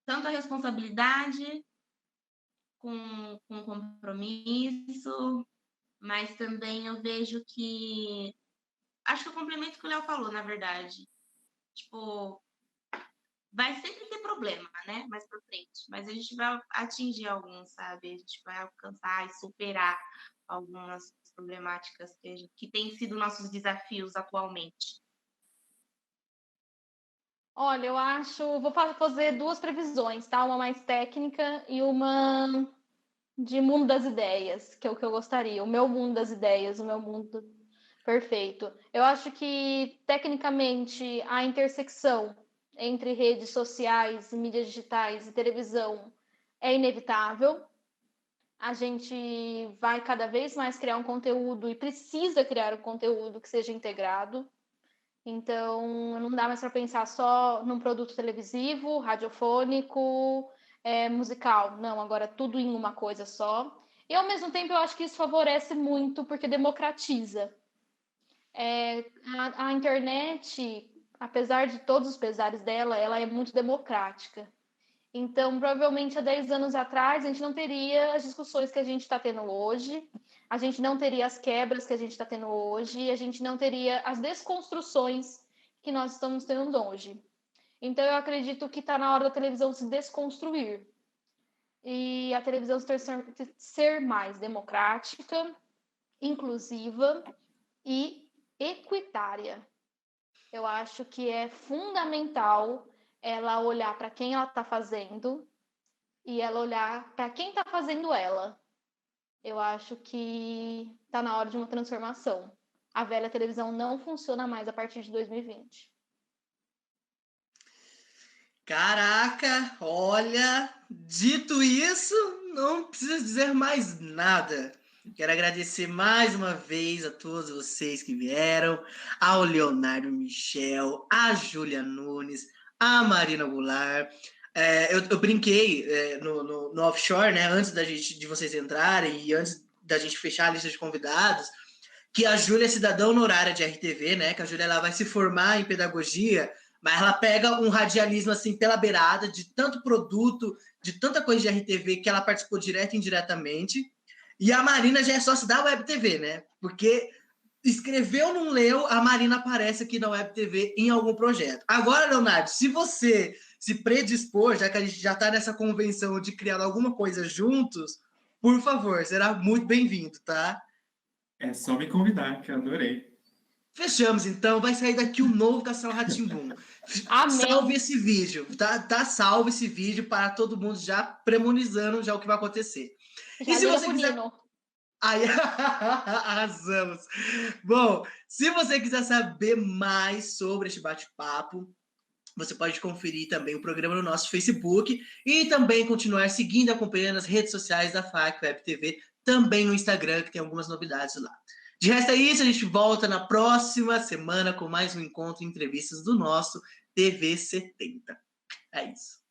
tanto a responsabilidade com compromisso, mas também eu vejo que acho que eu complemento o que o Léo falou, na verdade. Tipo, vai sempre ter problema, né? Mais pra frente. Mas a gente vai atingir alguns, sabe? A gente vai alcançar e superar algumas problemáticas que têm sido nossos desafios atualmente. Olha, eu acho. Vou fazer duas previsões, tá? Uma mais técnica e uma de mundo das ideias, que é o que eu gostaria. O meu mundo das ideias, o meu mundo perfeito. Eu acho que, tecnicamente, a intersecção entre redes sociais, mídias digitais e televisão é inevitável. A gente vai cada vez mais criar um conteúdo e precisa criar um conteúdo que seja integrado. Então, não dá mais para pensar só num produto televisivo, radiofônico, musical. Não, agora tudo em uma coisa só. E, ao mesmo tempo, eu acho que isso favorece muito porque democratiza. A internet, apesar de todos os pesares dela, ela é muito democrática. Então, provavelmente, há 10 anos atrás, a gente não teria as discussões que a gente está tendo hoje, a gente não teria as quebras que a gente está tendo hoje, a gente não teria as desconstruções que nós estamos tendo hoje. Então, eu acredito que está na hora da televisão se desconstruir. E a televisão ser mais democrática, inclusiva e equitária. Eu acho que é fundamental ela olhar para quem ela está fazendo e ela olhar para quem está fazendo ela. Eu acho que está na hora de uma transformação. A velha televisão não funciona mais a partir de 2020. Caraca, olha, dito isso, não precisa dizer mais nada. Quero agradecer mais uma vez a todos vocês que vieram, ao Leonardo Michel, a Júlia Nunes, a Marina Goulart. Eu brinquei no offshore, né, antes de vocês entrarem e antes da gente fechar a lista de convidados, que a Júlia é cidadã honorária de RTV, né, que a Júlia ela vai se formar em pedagogia, mas ela pega um radialismo assim pela beirada de tanto produto, de tanta coisa de RTV que ela participou direto e indiretamente. E a Marina já é sócia da Web TV, né? Porque escreveu, não leu, a Marina aparece aqui na Web TV em algum projeto. Agora, Leonardo, se você se predispor, já que a gente já está nessa convenção de criar alguma coisa juntos, por favor, será muito bem-vindo, tá? É só me convidar, que eu adorei. Fechamos, então. Vai sair daqui o novo Castelo Rá-Tim-Bum. Salve esse vídeo. Tá salvo esse vídeo para todo mundo já premonizando já o que vai acontecer. Já e se você quiser... quiser... Aí, arrasamos. Bom, se você quiser saber mais sobre este bate-papo, Você pode conferir também o programa no nosso Facebook e também continuar seguindo e acompanhando as redes sociais da FAC Web TV, também no Instagram, que tem algumas novidades lá. De resto é isso, a gente volta na próxima semana com mais um encontro e entrevistas do nosso TV 70. É isso.